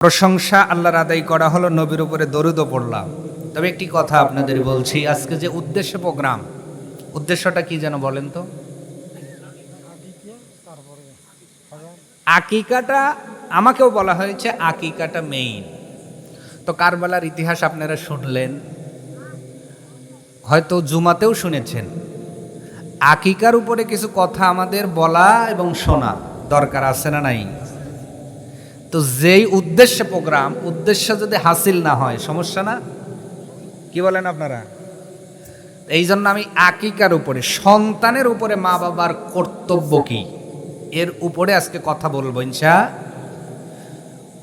প্রশংসা আল্লাহর আদায় করা হলো, নবীর উপরে দরুদও পড়লাম। তবে একটি কথা আপনাদের বলছি, আজকে যে উদ্দেশ্য প্রোগ্রাম, উদ্দেশ্যটা কি যেন বলেন তো? আকিকাটা আমাকেও বলা হয়েছে আকিকাটা মেইন। তো কারবালার ইতিহাস আপনারা শুনলেন, হয়তো জুমাতেও শুনেছেন। আকিকার উপরে কিছু কথা আমাদের বলা এবং শোনা দরকার আছে না নাই? তো যেই উদ্দেশ্যে প্রোগ্রাম, উদ্দেশ্য যদি হাসিল না হয় সমস্যা না? কি বলেন আপনারা? এই জন্য আমি আকিকার উপরে, সন্তানের উপরে মা বাবার কর্তব্য কি, এর উপরে আজকে কথা বলবো ইনশা।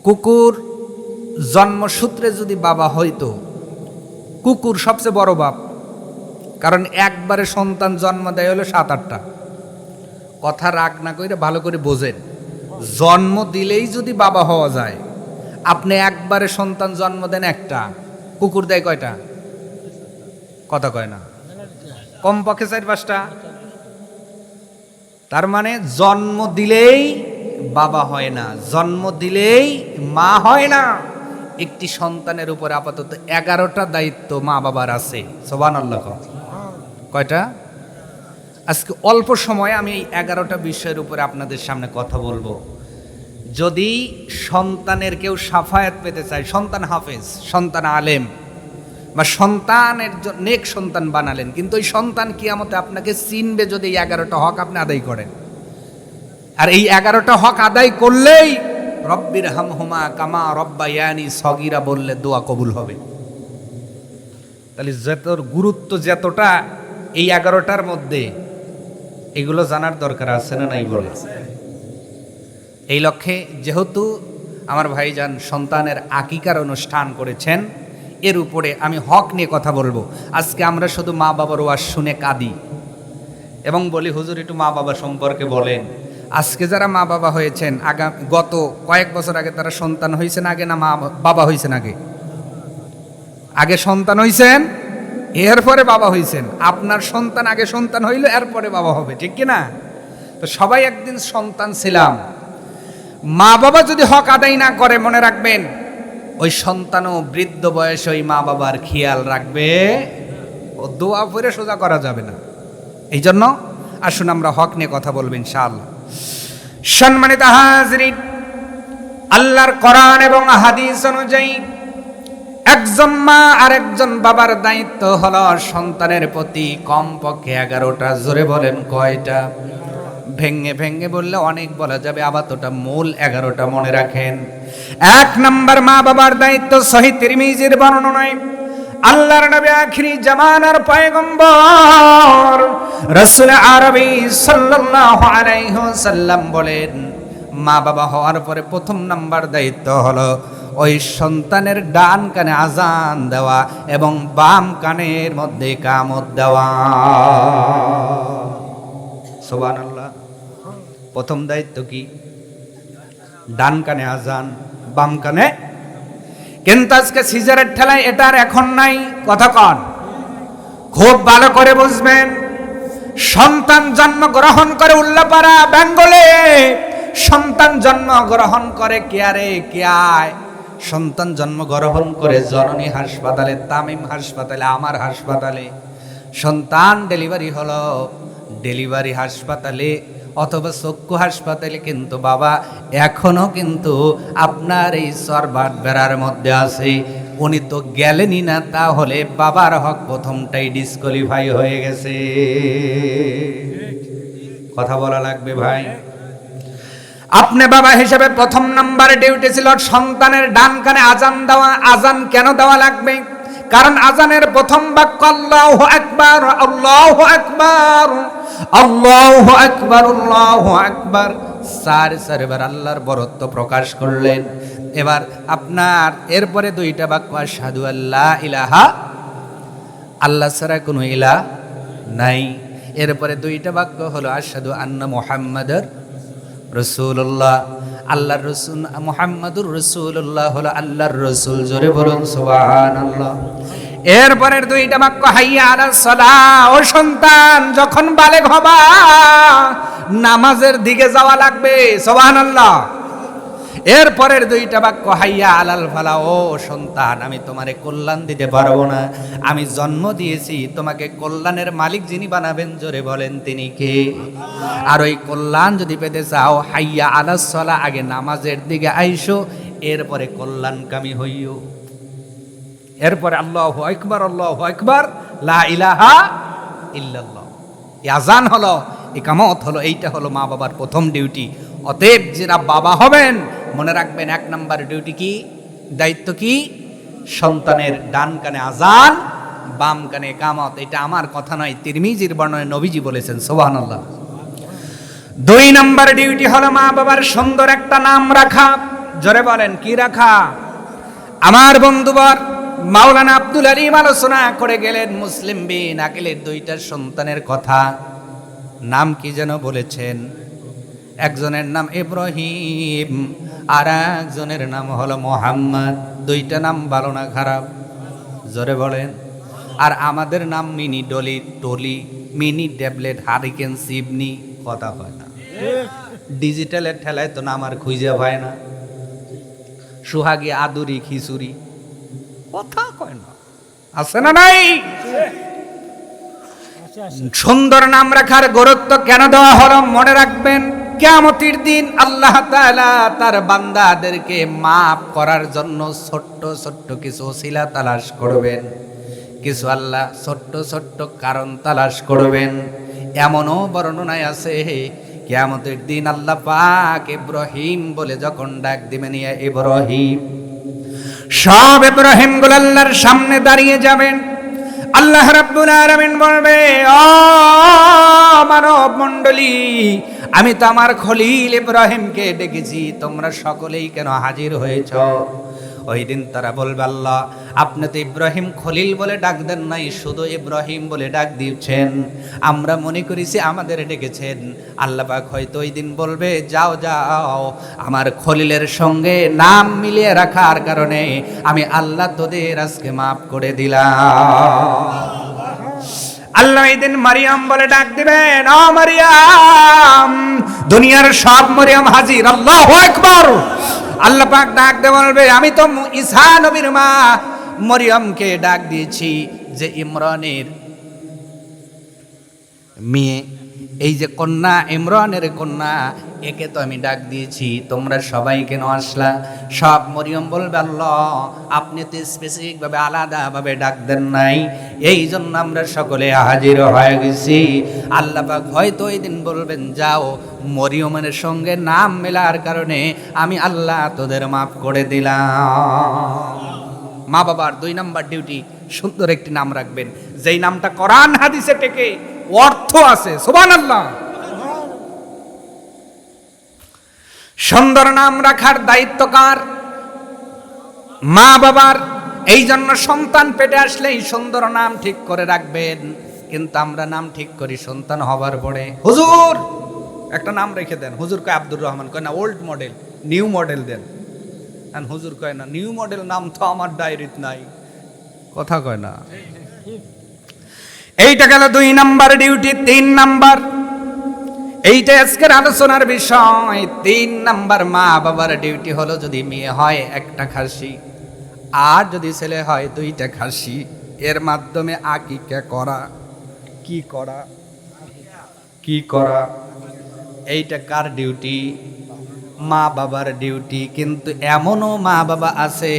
কুকুর জন্মসূত্রে যদি বাবা হইতো, কুকুর সবচেয়ে বড় বাপ, কারণ একবারে সন্তান জন্ম দেয় হলো 7-8টা। কথা রাগ না করে ভালো করে বোঝেন, জন্ম দিলেই যদি বাবা হওয়া যায়, আপনি একবারে সন্তান জন্ম দেন একটা, কুকুর দেয় কয়টা? কথা কয় না, কমপক্ষে 4-5টা। তার মানে জন্ম দিলেই বাবা হয় না, জন্ম দিলেই মা হয় না। একটি সন্তানের উপর আপাতত 11টা দায়িত্ব মা বাবার আছে। সুবহানাল্লাহ। কয়টা? আজকে অল্প সময়ে আমি এই 11টা বিষয়ের উপরে আপনাদের সামনে কথা বলবো। যদি সন্তানের কেউ শাফায়াত পেতে চায়, সন্তান হাফেজ, সন্তান আলেম, বা সন্তানের নেক সন্তান বানালেন, কিন্তু ওই সন্তান কিয়ামতে আপনাকে চিনবে যদি এই 11টা হক আপনি আদায় করেন। আর এই 11টা হক আদায় করলেই রব্বির হামহুমা কামা রব্বায়ানি সগীরা বললে দোয়া কবুল হবে। তাহলে যতর গুরুত্ব যতটা এই 11টার মধ্যে, এগুলো জানার দরকার আছে না নাই বলে? এই লক্ষ্যে যেহেতু আমার ভাইজান সন্তানের আকিকার অনুষ্ঠান করেছেন, এর উপরে আমি হক নিয়ে কথা বলবো। আজকে আমরা শুধু মা বাবার ওয়াজ শুনে কাঁদি এবং বলি হুজুর একটু মা বাবা সম্পর্কে বলেন। আজকে যারা মা বাবা হয়েছেন, গত কয়েক বছর আগে তারা সন্তান হয়েছেন আগে না মা বাবা হয়েছেন আগে? আগে সন্তান হয়েছেন, এরপরে বাবা হয়েছেন। আপনার সন্তান আগে সন্তান হইল, এরপরে বাবা হবে, ঠিক কিনা? তো সবাই একদিন সন্তান ছিলাম। মা বাবা যদি হক আদায় না করে, মনে রাখবেন ওই সন্তানও বৃদ্ধ বয়সে ওই মা বাবার খেয়াল রাখবে, ও দোয়া করে সোজা করা যাবে না। এই জন্য আসুন আমরা হক নিয়ে কথা বলবো ইনশাআল্লাহ। সম্মানিত হাজরিন, আল্লাহর কোরআন এবং হাদিস অনুযায়ী একজন মা আর একজন বাবার দায়িত্ব হলো সন্তানের প্রতি কমপক্ষে 11টা। জোরে বলেন কয়টা? ভেঙ্গে ভেঙ্গে বললে অনেক বলা যাবে, আপাতত মূল 11টা মনে রাখেন। 1 নাম্বার মা বাবার দায়িত্ব, সহিহ তিরমিজির বর্ণনায় আল্লাহর নবী আখিরি জামানার পয়গম্বর রাসূল আরবি সাল্লাল্লাহু আলাইহি ওয়াসাল্লাম বলেন, মা বাবা হওয়ার পরে 1ম নাম্বার দায়িত্ব হলো ওই সন্তানের ডান কানে আজান দেওয়া এবং বাম কানের মধ্যে ইকামত দেওয়া। সুবহানাল্লাহ। 1ম দায়িত্ব কি? ডান কানে আজান, বাম কানে। কিন্তু আজকে সিজারের ঠেলায় এটার এখন নাই। কথা কন, খুব ভালো করে বুঝবেন। সন্তান জন্ম গ্রহণ করে উল্লাপাড়া বেঙ্গলে, সন্তান জন্ম গ্রহণ করে কেয়ারে কেয়ায়, সন্তান জন্ম গ্রহণ করে জননী হাসপাতালে, তামিম হাসপাতালে, আমার হাসপাতালে। সন্তান ডেলিভারি হলো ডেলিভারি হাসপাতালে অথবা চক্ষু হাসপাতালে, কিন্তু বাবা এখনো কিন্তু আপনার এই সরবাট বেড়ার মধ্যে আছে। উনি তো গেলেনই না, তাহলে বাবার হক 1মটাই ডিসকোয়ালিফাই হয়ে গেছে। কথা বলা লাগবে ভাই। আপনি বাবা হিসেবে 1ম নাম্বারে ডিউটি ছিল সন্তানের ডান কানে আজান দেওয়া। আজান কেন দেওয়া লাগবে? কারণ আজানের 1ম বাক্য আল্লাহু আকবার, আল্লাহু আকবার, আল্লাহু আকবার, আল্লাহু আকবার। 4বার আল্লাহর বরত্ব প্রকাশ করলেন। এবার আপনার এরপরে 2টা বাক্য, আশহাদু আল্লা ইলাহা, আল্লাহ ছাড়া কোনো ইলাহ নাই। এরপরে 2টা বাক্য হলো আশহাদু আন্না মুহাম্মাদার রাসূলুল্লাহ, আল্লাহর রাসূল মুহাম্মাদুর রাসূলুল্লাহ হলো আল্লাহর রাসূল। জোরে বলুন সুবহানাল্লাহ। এরপরের 2টা বাক্য হাইয়া আলাস সালাহ, ও সন্তান যখন বালেগ হবা নামাজের দিকে যাওয়া লাগবে। সুবহানাল্লাহ। এরপরের দুইটা বাক্য হাইয়া আলাল ফালা, ও সন্তান আমি তোমারে কল্যাণ দিতে পারবো না, আমি জন্ম দিয়েছি তোমাকে কল্যাণের মালিক যিনি বানাবেন, জোরে বলেন তিনি কে? আর ওই কল্যাণ যদি পেতে চাও হাইয়া আলাস সালা, আগে নামাজের দিকে আইসো, এরপরে কল্যাণকামী হইও। এরপরে আল্লাহু আকবার, আল্লাহু আকবার, লা ইলাহা ইল্লাল্লাহ। আযান হলো, ইকামত হলো, এইটা হলো মা বাবার প্রথম ডিউটি। অতএব যারা বাবা হবেন মনে রাখবেন, এক নাম্বার ডিউটি কি, দায়িত্ব কি? সন্তানের ডান কানে আযান, বাম কানে ইকামত। এটা আমার কথা নয়, তিরমিজির বর্ণনায় নবীজি বলেছেন, সুবহানাল্লাহ। দুই নাম্বার ডিউটি হলো মা বাবার সুন্দর একটা নাম রাখা। জোরে বলেন, কি রাখা? আমার বন্ধুবর মাওলানা আব্দুল আলিম আলোচনা করে গেলেন মুসলিম বিন আকিলের দুইটা সন্তানের কথা। নাম কি যেন বলেছেন? একজনের নাম ইব্রাহিম, আর একজনের নাম হলো মোহাম্মদ। দুইটা নাম ভালো না খারাপ? জোরে বলেন। আর আমাদের নাম Mini Dolly, Tolly, Mini tablet, hurricane, সিবনি। কথা হয় না, ডিজিটালের ঠেলায় তো নাম আর খুঁজে হয় না। সুহাগী, আদুরি, খিচুড়ি, কথা কয় না, আছে না নাই? সুন্দর নাম রাখার গুরুত্ব কেন দেওয়া হলো মনে রাখবেন, কিয়ামতের দিন আল্লাহ তাআলা তার বান্দাদেরকে মাফ করার জন্য ছোট্ট ছোট্ট কিছু ওসিলা তালাশ করবেন, কিছু আল্লাহ ছোট্ট ছোট্ট কারণ তালাশ করবেন। এমনও বর্ণনায় আছে, কিয়ামতের দিন আল্লাহ পাক ইব্রাহিম বলে যখন ডাক দিবেন, ইয়া ইব্রাহিম, সব ইব্রাহিম গুলো আল্লাহর সামনে দাঁড়িয়ে যাবেন। আল্লাহ রাব্বুল আলামিন বলবে, ও মানব মণ্ডলী, আমি তো আমার খলিল ইব্রাহিমকে ডেকেছি, তোমরা সকলেই কেন হাজির হয়েছ? ওই দিন তারা বলবে, আল্লাহ আপনি তো ইব্রাহিম খলিল বলে ডাক দেন নাই, শুধু ইব্রাহিম বলে ডাক দিয়েছেন, আমরা মনে করেছি আমাদের ডেকেছেন। আল্লাহ পাক হয়তো ওই দিন বলবে, যাও যাও, আমার খলিলের সঙ্গে নাম মিলিয়ে রাখার কারণে আমি আল্লাহ তোদের আজকে মাফ করে দিলাম। আল্লাহ এই দিন মারিয়াম বলে ডাক দিবেন, ও মারিয়াম, দুনিয়ার সব মারিয়াম হাজির, আল্লাহু আকবার। আল্লাহ পাক ডাক দিয়ে বলবে, আমি তো ঈসা নবীর মা মরিয়মকে ডাক দিয়েছি, যে ইমরানের মেয়ে, এই যে কন্যা, ইমরানের কন্যা, একে তো আমি ডাক দিয়েছি, তোমরা সবাই কেন আসলা? সব মরিয়ম বলবে, আল্লাহ আপনি তো স্পেসিফিক ভাবে আলাদা ভাবে ডাক দেন নাই, এই জন্য আমরা সকলে হাজির হয়ে গেছি। আল্লাহ পাক হয়তো ওই দিন বলবেন, যাও, মরিয়মের সঙ্গে নাম মেলার কারণে আমি আল্লাহ তোদের মাফ করে দিলাম। মা বাবার দুই নাম্বার ডিউটি, সুন্দর একটি নাম রাখবেন, যেই নামটা কোরআন হাদিসে টেকে, অর্থ আছে। সুবহানাল্লাহ। সুন্দর নাম রাখার দায়িত্ব কার? মা বাবার। এই জন্য সন্তান পেটে আসলেই সুন্দর নাম ঠিক করে রাখবেন। কিন্তু আমরা নাম ঠিক করি সন্তান হবার পরে, হুজুর একটা নাম রেখে দেন। হুজুর কয় আব্দুর রহমান, কয় না ওল্ড মডেল, নিউ মডেল দেন। আর হুজুর কয় না, নিউ মডেল নাম তো আমার ডায়েরিত নাই। কথা কয় না। এইটা গেল দুই নাম্বার ডিউটি। তিন নাম্বার, এইটা আজকের আলোচনার বিষয়। তিন নাম্বার মা বাবার ডিউটি হলো, যদি মেয়ে হয় একটা খাসি, আর যদি ছেলে হয় দুইটা খাসি, এর মাধ্যমে আকিকা করা। কি করা? কি করা? এইটা কার ডিউটি? মা বাবার ডিউটি। কিন্তু এমনও মা বাবা আছে,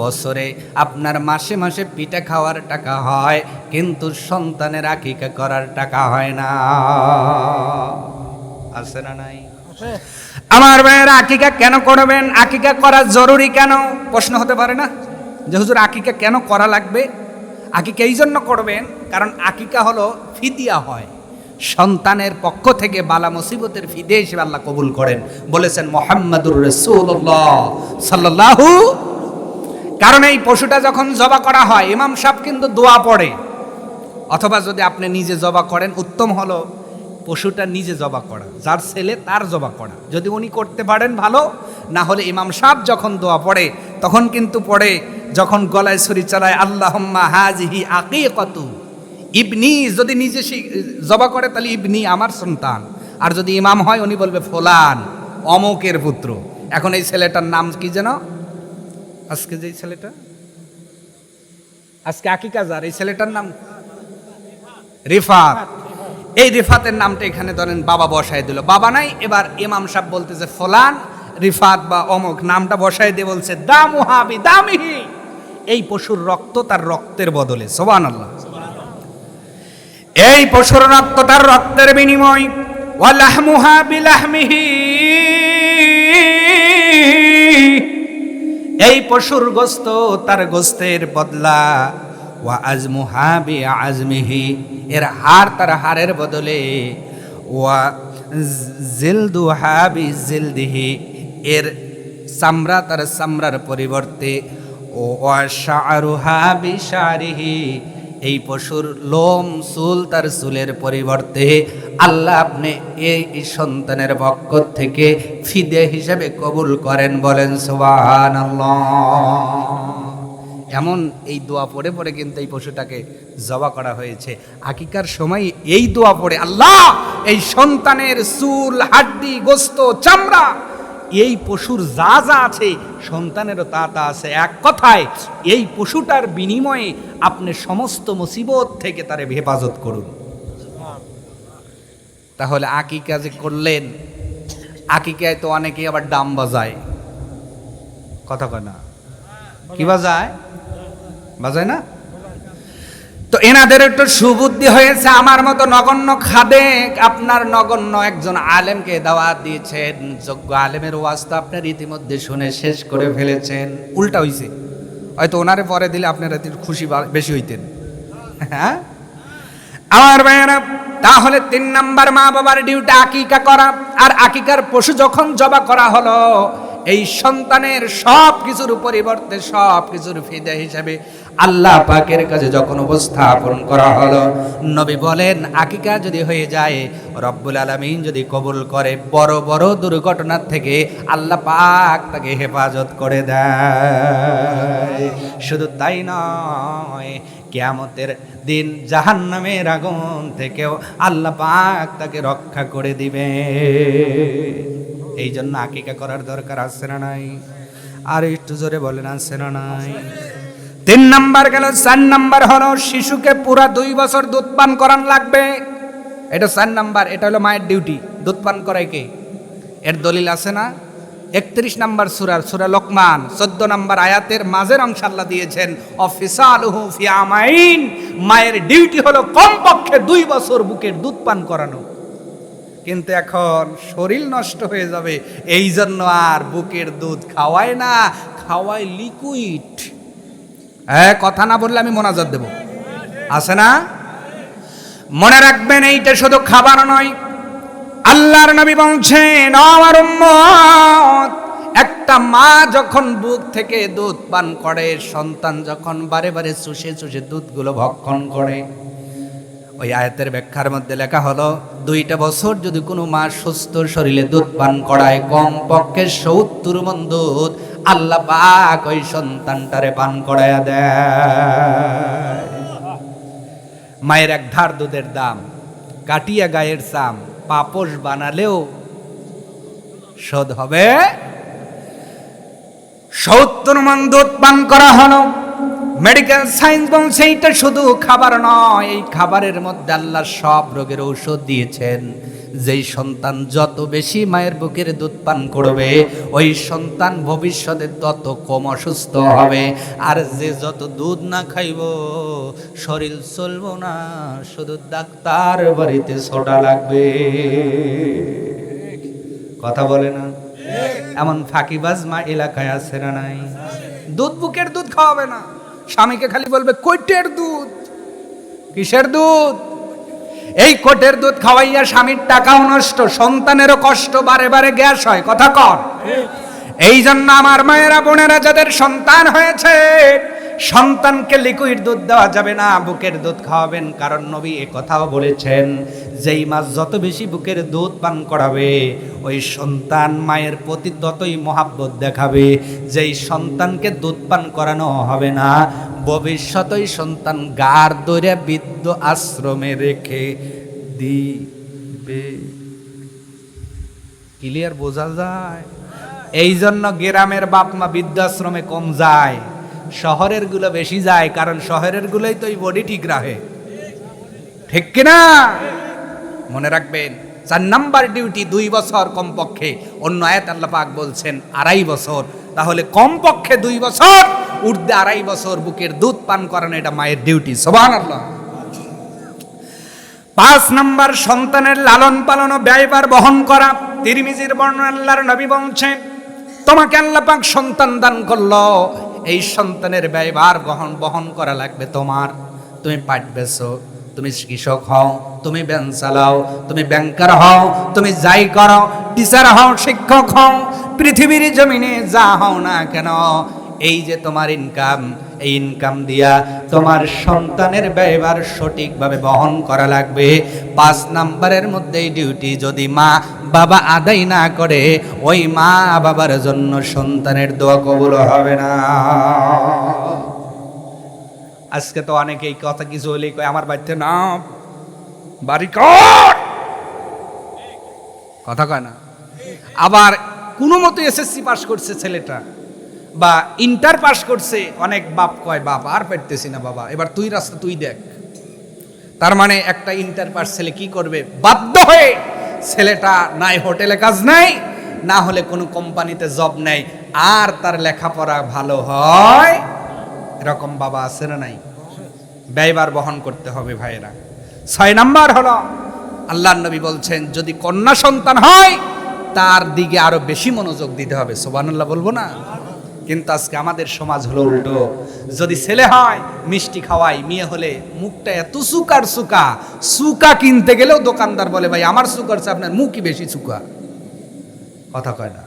বছরে আপনার মাসে মাসে পিঠা খাওয়ার টাকা হয়, কিন্তু সন্তানের আকিকা করার টাকা হয় না। আছে না নাই? আমার ভাইয়েরা, আকিকা কেন করবেন? আকিকা করা জরুরি কেন? প্রশ্ন হতে পারে না যে হুজুর আকিকা কেন করা লাগবে? আকিকা এই জন্য করবেন, কারণ আকিকা হলো ফিদিয়া হয়, সন্তানের পক্ষ থেকে বালা মুসিবতের ফিদে হিসেবে আল্লাহ কবুল করেন। বলেছেন মুহাম্মাদুর রাসূলুল্লাহ সাল্লাল্লাহু। কারণ এই পশুটা যখন জবা করা হয়, ইমাম সাহেব কিন্তু দোয়া পড়ে, অথবা যদি আপনি নিজে জবা করেন, উত্তম হলো পশুটা নিজে জবা করা, যার ছেলে তার জবা করা। যদি উনি করতে পারেন ভালো, না হলে ইমাম সাহেব যখন দোয়া পড়ে তখন কিন্তু পড়ে, যখন গলায় ছুরি চালায়, আল্লাহুম্মা হাজিহি আকিকাতু ইবনি। যদি নিজে জবা করে তাহলে ইবনি, আমার সন্তান। আর যদি ইমাম হয় উনি বলবে ফলান, অমুকের পুত্র। এখন এই ছেলেটার নাম কি যেন, আজকে যে ছেলেটা আজকে আকিকা যার, এই ছেলেটার নাম রিফাত। এই রিফাতের নামটা এখানে ধরেন বাবা বসায় দিল, বাবা নাই, এবার ইমাম সাহেব বলতেছে ফলান রিফাত বা অমুক নামটা বসায় দিয়ে বলছে দামুহা বিদামিহি, এই পশুর রক্ত তার রক্তের বদলে, সুবহানাল্লাহ, এই পশুর রক্ত তার রক্তের বিনিময়, ওয়া লাহমুহা বিলাহমিহি, এই পশুর গোশত তার গোশতের বদলা, ওয়া আজমুহা বিআজমিহি, এর হাড় তার হাড়ের বদলে, ওয়া জিলদুহা বিজিলদিহি, এর চামড়া তার চামড়ার পরিবর্তে, ওয়া শা'রুহা বিশারিহি, এই পশুর লোম চুল তার চুলের পরিবর্তে আল্লাহ আপনি এই সন্তানের পক্ষ থেকে ফিদে হিসেবে কবুল করেন, বলেন সুবহানাল্লাহ। এমন এই দোয়া পড়ে পড়ে কিন্তু এই পশুটাকে জবা করা হয়েছে। আকিকার সময় এই দোয়া পড়ে, আল্লাহ এই সন্তানের চুল, হাড্ডি, গোশত, চামড়া, এই পশুর যা যা আছে সন্তানেরও তা তা আছে, এক কথায় এই পশুটার বিনিময়ে আপনি সমস্ত মুসিবত থেকে তারে হেফাজত করুন। তাহলে আকিকা যে করলেন, আকিকায় তো অনেকেই আবার ডাম বাজায়, কথা কয় না, কি বাজায়, বাজায় না? তো এনাদের একটু সুবুদ্ধি হয়েছে, আমার মতো নগণ্য খাদেক আপনার নগণ্য একজন আলেমকে দাওয়াত দিয়েছেন, যোগ্য আলেমের ওয়াজ তো আপনার ইতিমধ্যে শুনে শেষ করে ফেলেছেন, উল্টা হইছে, হয়তো ওনারে পরে দিলে আপনারা একটু খুশি বেশি হইতেন। হ্যাঁ আমার ভাইয়েরা, তাহলে 3 নাম্বার মা বাবার ডিউটি আকিকা করা। আর আকিকার পশু যখন জবা করা হলো, এই সন্তানের সব কিছুর পরিবর্তে সব কিছুর ফিদা হিসাবে আল্লাহ পাকের কাছে যখন উপস্থাপন করা হলো, নবী বলেন আকিকা যদি হয়ে যায়, রব্বুল আলামিন যদি কবুল করে, বড় বড় দুর্ঘটনার থেকে আল্লাহ পাক তাকে হেফাজত করে দেয়। শুধু তাই নয়, কিয়ামতের দিন জাহান্নামের আগুন থেকেও আল্লাহ পাক তাকে রক্ষা করে দিবে। এই জন্য আকিকা করার দরকার আছে না নাই? আর একটু জোরে বলেন, আছে না নাই? 3 নাম্বার গেল। 4 নাম্বার হলো শিশুকে পুরা 2 বছর দুধ পান করান লাগবে। এটা 4 নাম্বার, এটা হলো মায়ের ডিউটি। দুধ পান করায় কে? এর দলিল আছে না? 31 নাম্বার সূরা লোকমান 14 নাম্বার আয়াতের মাঝের অংশ আল্লাহ দিয়েছেন, অফিসালুহু ফি আমাইন, মায়ের ডিউটি হলো কমপক্ষে 2 বছর বুকের দুধ পান করানো। কিন্তু এখন শরীর নষ্ট হয়ে যাবে, এই জন্য আর বুকের দুধ খাওয়ায় না, খাওয়ায় লিকুইড। হ্যাঁ, কথা না বললে আমি মোনাজাত দেব, আছে না? মনে রাখবেন, এইটা শুধু খাবার নয়। আল্লাহর নবী বলছেন, আমার উম্মত, একটা মা যখন বুক থেকে দুধ পান করে, সন্তান যখন বারে বারে চুষে চুষে দুধগুলো ভক্ষণ করে, ওই আয়াতের ব্যাখ্যার মধ্যে লেখা হলো, 2টা বছর যদি কোনো মা সুস্থ শরীরে দুধ পান করায়, কমপক্ষে 70 মণ দুধ আল্লাহ পাক ওই সন্তানটারে পান করায়া দেয়। মায়ের এক ধার দুধের দাম, কাটিয়া গায়ের চাম, পাপোশ বানালেও শোধ হবে। 70 মণ দুধ পান করা হলো। মেডিকেল সায়েন্স বলছে এইটা শুধু খাবার নয়, এই খাবারের মধ্যে আল্লাহ সব রোগের ঔষধ দিয়েছেন। যেই সন্তান যত বেশি মায়ের বুকের দুধ পান করবে, ওই সন্তান ভবিষ্যতে তত কম অসুস্থ হবে। আর যে যত দুধ না খাইব, শরীর চলবো না, শুধু ডাক্তার বাড়িতে ছোটা লাগবে। কথা বলে না? এমন ফাঁকিবাজ মা এলাকায় আছে না নাই? দুধ, বুকের দুধ খাওয়াবে না, স্বামীকে খালি বলবে কোটের দুধ। কিসের দুধ? এই কোটের দুধ খাওয়াইয়া স্বামীর টাকাও নষ্ট, সন্তানেরও কষ্ট, বারে বারে গ্যাস হয়। কথা কর। এই জন্য আমার মায়েরা, বোনেরা, যাদের সন্তান হয়েছে, সন্তানকে লিকুইড দুধ দেওয়া যাবে না, বুকের দুধ খাওয়াবেন। কারণ নবী এ কথাও বলেছেন, যেই মা যত বেশি বুকের দুধ পান করাবে, ওই সন্তান মায়ের প্রতি ততই মহাব্বত দেখাবে। যেই সন্তানকে দুধ পান করানো হবে না, ভবিষ্যতে সন্তান গার ধরে বৃদ্ধ আশ্রমে রেখে দিবে। ক্লিয়ার বোঝা যায়? এই জন্য গ্রামের বাপ মা বৃদ্ধাশ্রমে কম যায়, শহরের গুলো বেশি যায়, কারণ শহরের গুলোই তো এই বডি ঠিক রাখে, ঠিক কিনা? মনে রাখবেন 4 নাম্বার ডিউটি 2 বছর কমপক্ষে, অন্য আয়াত আল্লাহ পাক বলছেন 2.5 বছর, তাহলে কমপক্ষে 2 বছর, ঊর্ধ্বে 2.5 বছর বুকের দুধ পান করানো, এটা মায়ের ডিউটি। সুবহানাল্লাহ। 5 নাম্বার সন্তানের লালন পালন ও ব্যয়ভার বহন করা। তিরমিজির বর্ণনা, আল্লাহর নবী বলছেন, তোমাকে আল্লাহ পাক সন্তান দান করলো, এই সন্তানের ব্যয়ভার বহন করা লাগবে তোমার। তুমি পাট বেচো, তুমি কৃষক হও, তুমি ব্যান চালাও, তুমি ব্যাংকার হও, তুমি যাই করো, টিচার হও, শিক্ষক হও, পৃথিবীর জমিনে যা হও না কেন, এই যে তোমার ইনকাম, এই ইনকাম দিয়া তোমার সন্তানের ব্যয়ভার সঠিকভাবে বহন করা লাগবে। 5 নাম্বারের মধ্যে ডিউটি যদি মা বাবা আদায় না করে, ওই মা বাবার জন্য সন্তানের দোয়া কবুল হবে না। আজকে তো অনেকেই কথা কিছু হলেই কয় আমার বাড়িতে না বাড়ি কর, কথা কয় না। আবার কোনো মতো এসএসসি পাস করছে ছেলেটা বা ইন্টার পাস করছে, অনেক বাপ কয় বাপ আর পারতেছি না বাবা, এবার তুই রাস্তা তুই দেখ। তার মানে একটা ইন্টার পাস ছেলে কি করবে, বাধ্য হয়ে ছেলেটা নাই হোটেলে কাজ নাই, না হলে কোনো কোম্পানিতে জব নেই, আর তার লেখাপড়া ভালো হয়, এরকম বাবা আছে না নাই? ব্যয়ভার বহন করতে হবে ভাইয়েরা। 6 নাম্বার হলো, আল্লাহর নবী বলছেন যদি কন্যা সন্তান হয় তার দিকে আরো বেশি মনোযোগ দিতে হবে। সুবহানাল্লাহ বলবো না? কিন্তু আজকে আমাদের সমাজ হলো উল্টো, যদি ছেলে হয় মিষ্টি খাওয়াই, মেয়ে হলে মুখটা এত সুকার সুকা কিনতে গেলেও দোকানদার বলে ভাই আমার সুকার চেয়ে আপনার মুখই বেশি সুকা, কথা কয় না।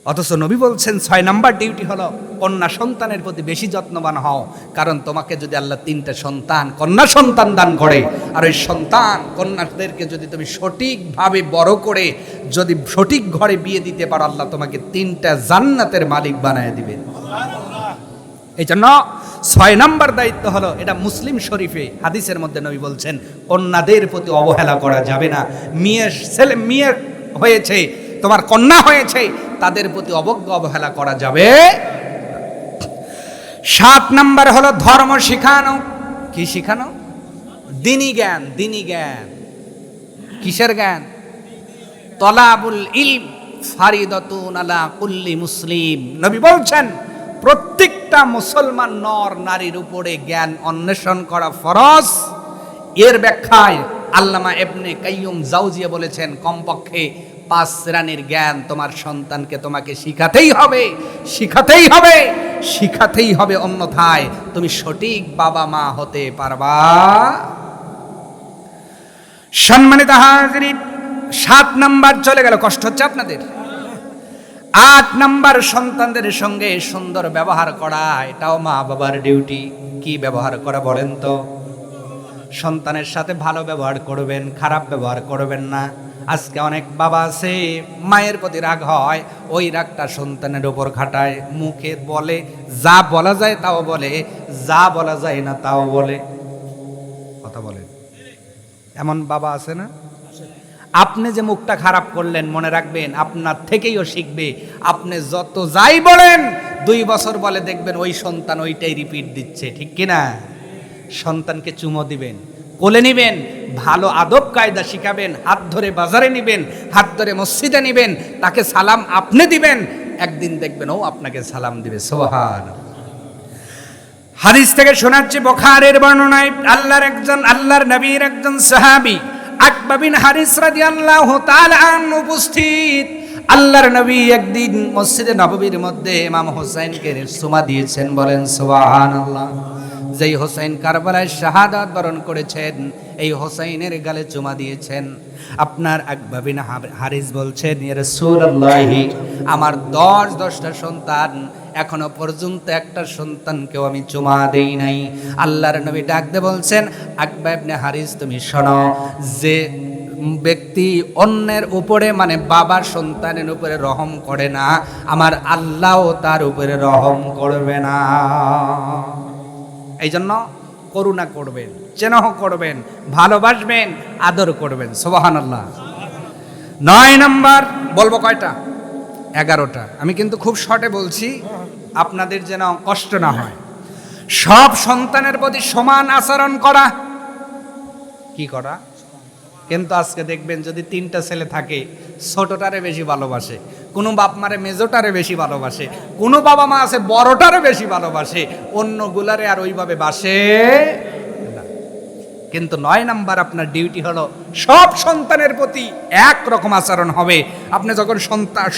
অথচ নবী বলছেন 6 নাম্বার ডিউটি হলো কন্যা সন্তানের প্রতি বেশি যত্নবান হও, কারণ তোমাকে যদি আল্লাহ 3টা সন্তান কন্যা সন্তান দান করে, আর ওই সন্তান কন্যাদেরকে যদি তুমি সঠিকভাবে বড় করে যদি সঠিক ঘরে বিয়ে দিতে পারো, আল্লাহ তোমাকে 3টা জান্নাতের মালিক বানায় দিবে। এই জন্য 6 নাম্বার দায়িত্ব হলো, এটা মুসলিম শরীফে হাদিসের মধ্যে নবী বলছেন কন্যাদের প্রতি অবহেলা করা যাবে না। মেয়ে হয়েছে, তোমার কন্যা হয়েছে, তাদের প্রতি অবহেলা করা যাবে। 7 নাম্বার হলো ধর্ম শিখানো। কি শিখানো? দ্বীনি জ্ঞান। দ্বীনি জ্ঞান কিসের জ্ঞান? তলাবুল ইলম ফারিদাতুন আলা কুল্লি মুসলিম। নবী বলছেন প্রত্যেকটা মুসলমান নর নারীর উপরে জ্ঞান অন্বেষণ করা ফরজ। এর ব্যাখ্যায় আল্লামা ইবনে কাইয়ুম জাওজিয়া বলেছেন কমপক্ষে 5 শ্রেণীর জ্ঞান তোমার সন্তানকে তোমাকে শিখাতেই হবে, শিখাতেই হবে, শিখাতেই হবে, অন্যথায় তুমি সঠিক বাবা মা হতে পারবা। সম্মানিত হাজিরিন, 7 নাম্বার চলে গেল, কষ্ট হচ্ছে আপনাদের। 8 নাম্বার সন্তানদের সঙ্গে সুন্দর ব্যবহার করা, এটাও মা বাবার ডিউটি। কি ব্যবহার করা বলেন তো? সন্তানের সাথে ভালো ব্যবহার করবেন, খারাপ ব্যবহার করবেন না। আজকে অনেক বাবা আছে মায়ের প্রতি রাগ হয়, ওই রাগটা সন্তানের উপর খাটায়, মুখে বলে, যা বলা যায় তাও বলে, যা বলা যায় না তাও বলে, কথা বলেন। এমন বাবা আছে না? আপনি যে মুখটা খারাপ করলেন, মনে রাখবেন আপনার থেকেইও শিখবে। আপনি যত যাই বলেন 2 বছর বলে দেখবেন ওই সন্তান ওইটাই রিপিট দিচ্ছে, ঠিক কিনা? সন্তানকে চুমো দিবেন, কোলে নিবেন, ভালো আদব কায়দা শিখাবেন, হাত ধরে বাজারে নিবেন, হাত ধরে মসজিদে নিবেন, তাকে সালাম আপনি দিবেন, একদিন দেখবেন ও আপনাকে সালাম দিবে। সুবহানাল্লাহ। হাদিস থেকে শোনাচ্ছি, বুখারীর বর্ণনায় আল্লাহর নবীর একজন সাহাবী আকবা বিন হারিস রাদিয়াল্লাহু তাআলা আনহু উপস্থিত। আল্লাহর নবী একদিন মসজিদে নববীর মধ্যে ইমাম হোসেনকে চুমা দিয়েছেন, বলেন সুবহানাল্লাহ। যেই হোসেন কারবালায় শাহাদাত বরণ করেছেন, এই হোসেনের গালে চুমা দিয়েছেন। আপনার আকবা বিন হারিস বলছেন, ইয়া রাসূলুল্লাহ, আমার 10টা সন্তান, এখনো পর্যন্ত একটা সন্তানকেও আমি চুমা দেই নাই। আল্লাহর নবী ডাক দিয়ে বলছেন, আকবা ইবনে হারিস তুমি শোনো, যে ব্যক্তি অন্যের উপরে মানে বাবার সন্তানের উপরে রহম করে না, আমার আল্লাহও তার উপরে রহম করবে না। এই জন্য করুণা করবেন, স্নেহ করবেন, ভালোবাসবেন, আদর করবেন। সুবহানাল্লাহ। 9 নাম্বার বলবো কয়টা? 11টা। আমি কিন্তু খুব শর্টে বলছি, আপনাদের যেন কষ্ট না হয়। সব সন্তানের প্রতি সমান আচরণ করা। কি করা? কিন্তু আজকে দেখবেন যদি 3টা ছেলে থাকে, ছোটটারে বেশি ভালোবাসে, কোনো বাপ মারে মেজোটারে বেশি ভালোবাসে, কোনো বাবা মা আছে বড়টারে বেশি ভালোবাসে, অন্যগুলারে আর ওইভাবে বাসে না। কিন্তু 9 নাম্বার আপনার ডিউটি হলো সব সন্তানের প্রতি একরকম আচরণ হবে। আপনি যখন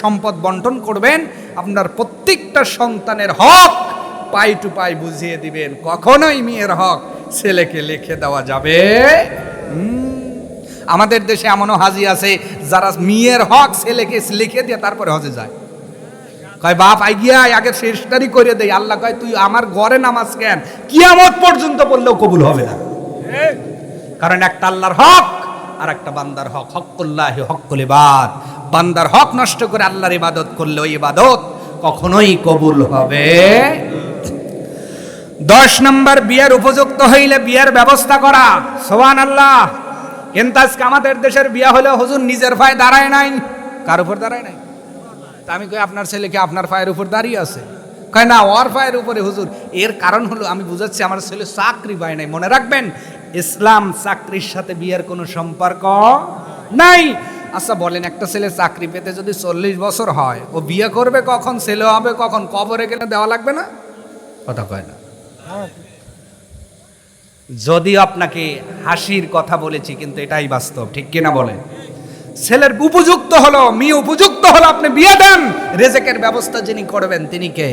সম্পদ বন্টন করবেন, আপনার প্রত্যেকটা সন্তানের হক পাই টু পাই বুঝিয়ে দিবেন। কখনোই মেয়ের হক ছেলেকে লিখে দেওয়া যাবে। আমাদের দেশে এমনও হাজি আছে যারা মেয়ের হক ছেলেকে লিখে দিয়ে তারপরে হজে যায়। কয় বাপ আইগিয়া আগে শেষটারি করে দেয়। আল্লাহ কয় তুই আমার ঘরে নামাজ কেন, কিয়ামত পর্যন্ত পড়লেও কবুল হবে না। কারণ একটা আল্লাহর হক আর একটা বান্দার হক। হকুল্লাহি হকুল ইবাদ। বান্দার হক নষ্ট করে আল্লাহর ইবাদত করলে ওই ইবাদত কখনোই কবুল হবে। 10 নম্বর, বিয়ের উপযুক্ত হইলে বিয়ের ব্যবস্থা করা। সুবহানাল্লাহ। কিন্তু আজকে আমাদের দেশের বিয়া হলে হুজুর নিজের পায়ে দাঁড়ায় নাই, কার উপর দাঁড়ায় নাই। তা আমি কই আপনার ছেলেকে আপনার পায়ের উপর দাঁড়িয়ে আছে? কয় না, ওর পায়ের উপরে হুজুর। এর কারণ হলো আমি বুঝাচ্ছি, আমার ছেলে চাকরি পায় নাই। মনে রাখবেন, ইসলাম চাকরির সাথে বিয়ের কোনো সম্পর্ক নাই। আচ্ছা বলেন, একটা ছেলে চাকরি পেতে যদি 40 বছর হয়, ও বিয়ে করবে কখন, ছেলে হবে কখন? কবরে গেলে দেওয়া লাগবে না? কথা কয় না। যদিও আপনাকে হাসির কথা বলেছি, কিন্তু এটাই বাস্তব, ঠিক কিনা বলেন? ছেলের উপযুক্ত হলো, মেয়ে উপযুক্ত হলো, আপনি বিয়ে দেন। রিজিকের ব্যবস্থা যিনি করবেন তিনি কে?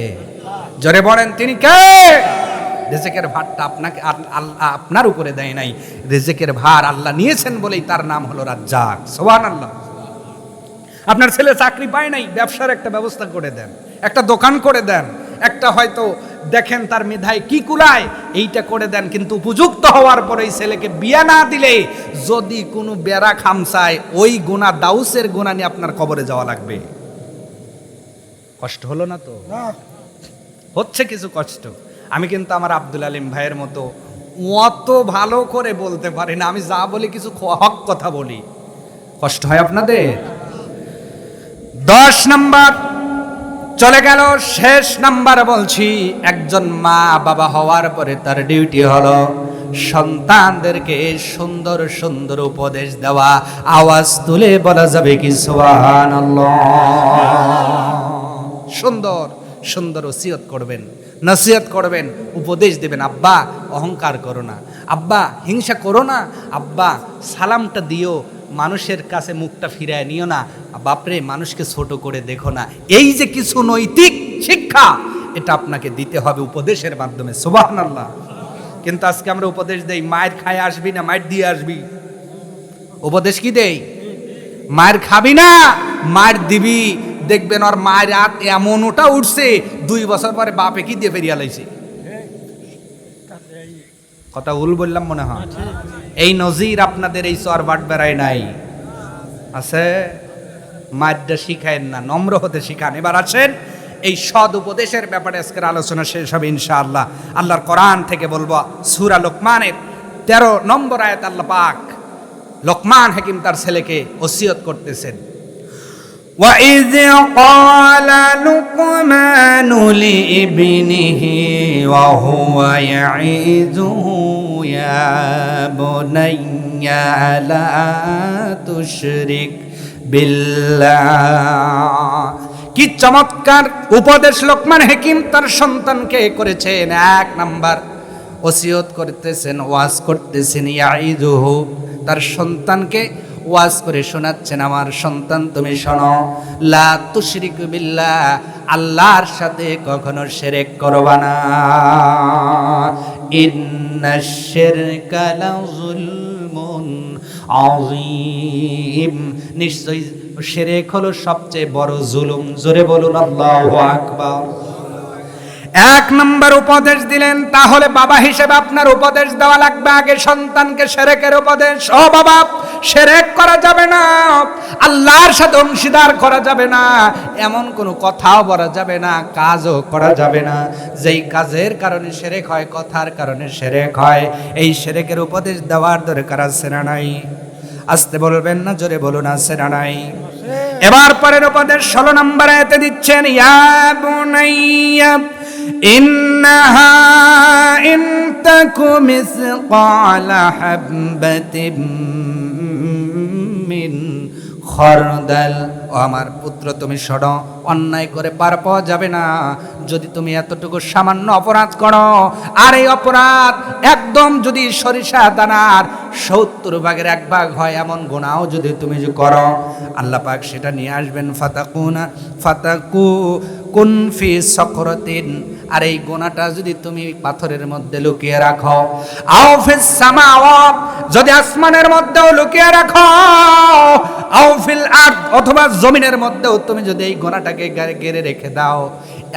জোরে বলেন, তিনি কে? রিজিকের ভারটা আপনাকে আপনার উপরে দেয় নাই। রিজিকের ভার আল্লাহ নিয়েছেন বলেই তার নাম হলো রাজ্জাক। সুবহানাল্লাহ। আপনার ছেলে চাকরি পায় নাই, ব্যবসার একটা ব্যবস্থা করে দেন, একটা দোকান করে দেন, একটা হয়তো দেখেন তার মেধায় কি কুলায়, এইটা করে দেন। কিন্তু উপযুক্ত হওয়ার পরে এই ছেলেকে বিয়ে না দিলে যদি কোনো বেড়া খামসায়, ওই গুনাহ দাউসের গুনাহ নিয়ে আপনার কবরে যাওয়া লাগবে। কষ্ট হলো না তো? হচ্ছে কিছু কষ্ট। আমি কিন্তু আমার আব্দুল আলিম ভাইয়ের মতো অত ভালো করে বলতে পারি না। আমি যা বলি কিছু হক কথা বলি। কষ্ট হয় আপনাদের? 10 নাম্বার চলে গেল। শেষ নাম্বার বলছি, একজন মা বাবা হওয়ার পরে তার ডিউটি হলো সন্তানদেরকে সুন্দর সুন্দর উপদেশ দেওয়া। আওয়াজ তুলে বলা যাবে কি সুবহানাল্লাহ? সুন্দর সুন্দর ওসিয়ত করবেন, নসিহত করবেন, উপদেশ দেবেন। আব্বা অহংকার করো না, আব্বা হিংসা করো না, আব্বা সালামটা দিও, মানুষের কাছে মুখটা ফিরায় নিও না, বাপরে মানুষকে ছোট করে দেখো না। এই যে কিছু নৈতিক শিক্ষা, এটা আপনাকে দিতে হবে উপদেশের মাধ্যমে। সুবহানাল্লাহ। কিন্তু আজকে আমরা উপদেশ দেই, মায়ের খায় আসবি না, মায়ের দিয়ে আসবি। উপদেশ কি দেই? মায়ের খাবি না, মায়ের দিবি। দেখবেন ওর মায়ের হাত এমন ওটা উঠছে, 2 বছর পরে বাপে কি দিয়ে ফেরিয়া লাইছে। কথা ভুল বললাম মনে হয়? এই নজির আপনাদের এই চরবাট বেড়ায় নাই? আছে? মায়েরটা শিখায়েন না, নম্র হতে শিখান। এবার আছেন এই সদ উপদেশের ব্যাপারে আজকের আলোচনা শেষ হবে ইনশাআল্লাহ। আল্লাহর কোরআন থেকে বলবো, সূরা লোকমানের 13 নম্বর আয়াত আল্লাহ পাক লোকমান হাকিম তার ছেলেকে ওসিয়ত করতেছেন। وَإِذْ قَالَ لُقْمَانُ لِابْنِهِ وَهُوَ يَعِظُهُ يَا بُنَيَّ لَا تُشْرِكْ বিল্লাহ। কি চমৎকার উপদেশ লোকমান হাকিম তার সন্তানকে করেছেন। 1 নাম্বার ওসিয়ত করতেছেন, ওয়াজ করতেছেন। ইয়াইযুহু, তার সন্তানকে ওয়াজ করে শোনাচ্ছেন, আমার সন্তান তুমি শোনো, লা তুশরিক বিল্লাহ, আল্লাহর সাথে কখনো শিরক করবা না। ইন্নাশ শিরকা লাযুলমুন আযীম, নিশ্চয়ই শিরক হলো সবচেয়ে বড় জুলুম। জোরে বলুন আল্লাহু আকবার। 1 নম্বর উপদেশ দিলেন। তাহলে বাবা হিসেবে আপনার উপদেশ দেওয়া লাগবে আগে সন্তানকে শিরকের উপদেশ। ও বাবা, শিরক করা যাবে না, আল্লাহর সাথে অংশীদার করা যাবে না, এমন কোনো কথাও বলা যাবে না, কাজও করা যাবে না যেই কাজের কারণে শিরক হয়, কথার কারণে শিরক হয়। এই শিরকের উপদেশ দেওয়ার দরকার আছে না নাই? আস্তে বলবেন না, জোরে বলুন আছে না নাই? এবার পরের উপদেশ 16 নম্বর আয়াতে দিচ্ছেন, ইয়া বুনাইয়া ইন্নাহা ইন তাকু মিসকালা হাববাতিন মিন খরদাল। ও আমার পুত্র, তুমি শোনো, অন্যায় করে পার পাওয়া যাবে না। যদি তুমি এতটুকু সামান্য অপরাধ করো, আর এই অপরাধ একদম যদি সরিষা দানার 70 ভাগের 1 ভাগ হয়, এমন গুনাহও যদি তুমি করো, আল্লাহ পাক সেটা নিয়ে আসবেন ফাতাকু কুন ফি সাকরাতিন। আর এই গোনাটা যদি তুমি পাথরের মধ্যে লুকিয়ে রাখো, আও ফিস সামাওয়াত, যদি আসমানের মধ্যেও লুকিয়ে রাখো, আও ফিল আরদ, অথবা জমিনের মধ্যেও তুমি যদি এই গোনাটাকে গেড়ে রেখে দাও,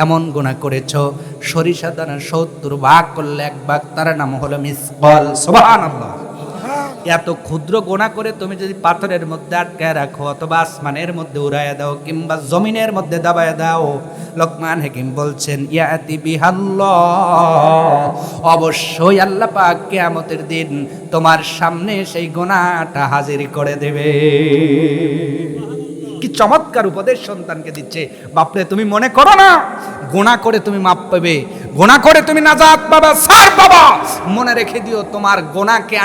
এমন গোনা করেছো সরিষা দানা 70 ভাগ করলে 1 ভাগ, তার নাম হলো মিসকাল। সুবহানাল্লাহ। এত ক্ষুদ্র গোনা করে তুমি যদি পাথরের মধ্যে আটকায় রাখো, অথবা আসমানের মধ্যে উড়াইয়া দাও, কিংবা জমিনের মধ্যে দাবায় দাও, লোকমান হাকিম বলছেন ইয়াতি বিহাল্লাহ, অবশ্যই আল্লাহ পাক কিয়ামতের দিন তোমার সামনে সেই গোনাটা হাজির করে দেবে। কি চমৎকার উপদেশ সন্তানকে দিচ্ছে। বাপরে, তুমি মনে করো না গোনা করে তুমি মাপ পাবে, গোনা করে তুমি নাজাত পাবে, স্যার বাবা মনে রেখে দিও, তোমার গোনাকে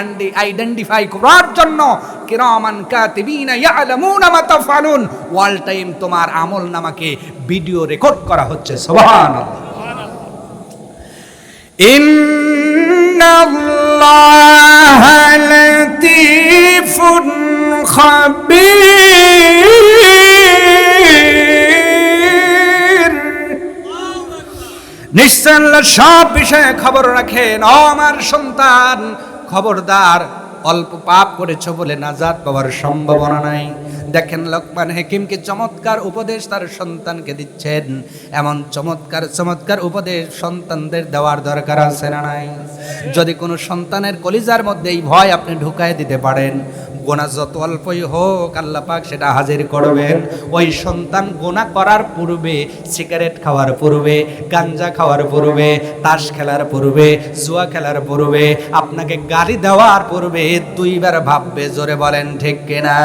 আইডেন্টিফাই করার জন্য কিরামান কাতিবিনা ইয়ালামুনা মা তাফআলুন, অল টাইম তোমার আমল নামাকে ভিডিও রেকর্ড করা হচ্ছে। সুবহানাল্লাহ। ইন্নাল্লাহা লাতীফুন খাবীর, নিশ্চয় আল্লাহ সব বিষয়ে খবর রাখেন। ও আমার সন্তান, খবরদার, অল্প পাপ করেছো বলে নাজাত পাওয়ার সম্ভাবনা নাই। দেখেন লোকমান হাকিমকে চমৎকার উপদেশ তার সন্তানকে দিচ্ছেন। এমন চমৎকার চমৎকার উপদেশ সন্তানদের দেওয়ার দরকার আছে না নাই? যদি কোনো সন্তানের কলিজার মধ্যে এই ভয় আপনি ঢুকায় দিতে পারেন, গোনা যত অল্পই হোক আল্লাহ পাক সেটা হাজির করবেন। ওই সন্তান গোনা করার পূর্বে, সিগারেট খাওয়ার পূর্বে, গাঞ্জা খাওয়ার পূর্বে, তাস খেলার পূর্বে, জুয়া খেলার পূর্বে, আপনাকে গালি দেওয়ার পূর্বে 2 বার ভাববে। জোরে বলেন ঠিক কিনা?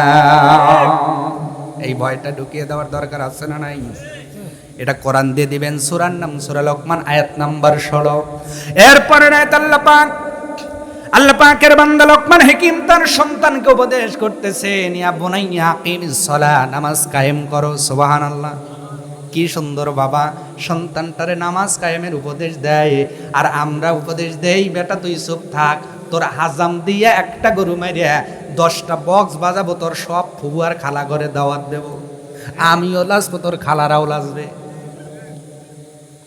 এই ভয়টা ঢুকিয়ে দেওয়ার দরকার আছে না নাই? এটা কোরআন দিয়ে দিবেন, সূরার নাম সূরা লোকমান, আয়াত নাম্বার 16। এরপরে আয়াত আল্লাহ পাকের বান্দা লোকমান হাকিম তার সন্তানকে উপদেশ করতেছেন, ইয়া বুনাইয়া আকিমিস সালাহ, নামাজ কায়েম করো। সুবহানাল্লাহ। কি সুন্দর বাবা সন্তানটারে নামাজ কায়েমের উপদেশ দেয়, আর আমরা উপদেশ দেই, বেটা তুই চুপ থাক, তোর হাজাম দিয়ে একটা গরু মারিয়া 10টা বক্স বাজাবো, তোর সব ফুবু আর খালা ঘরে দাওয়াত দেব, আমিও লাজবো, তোর খালারাও লাজবে।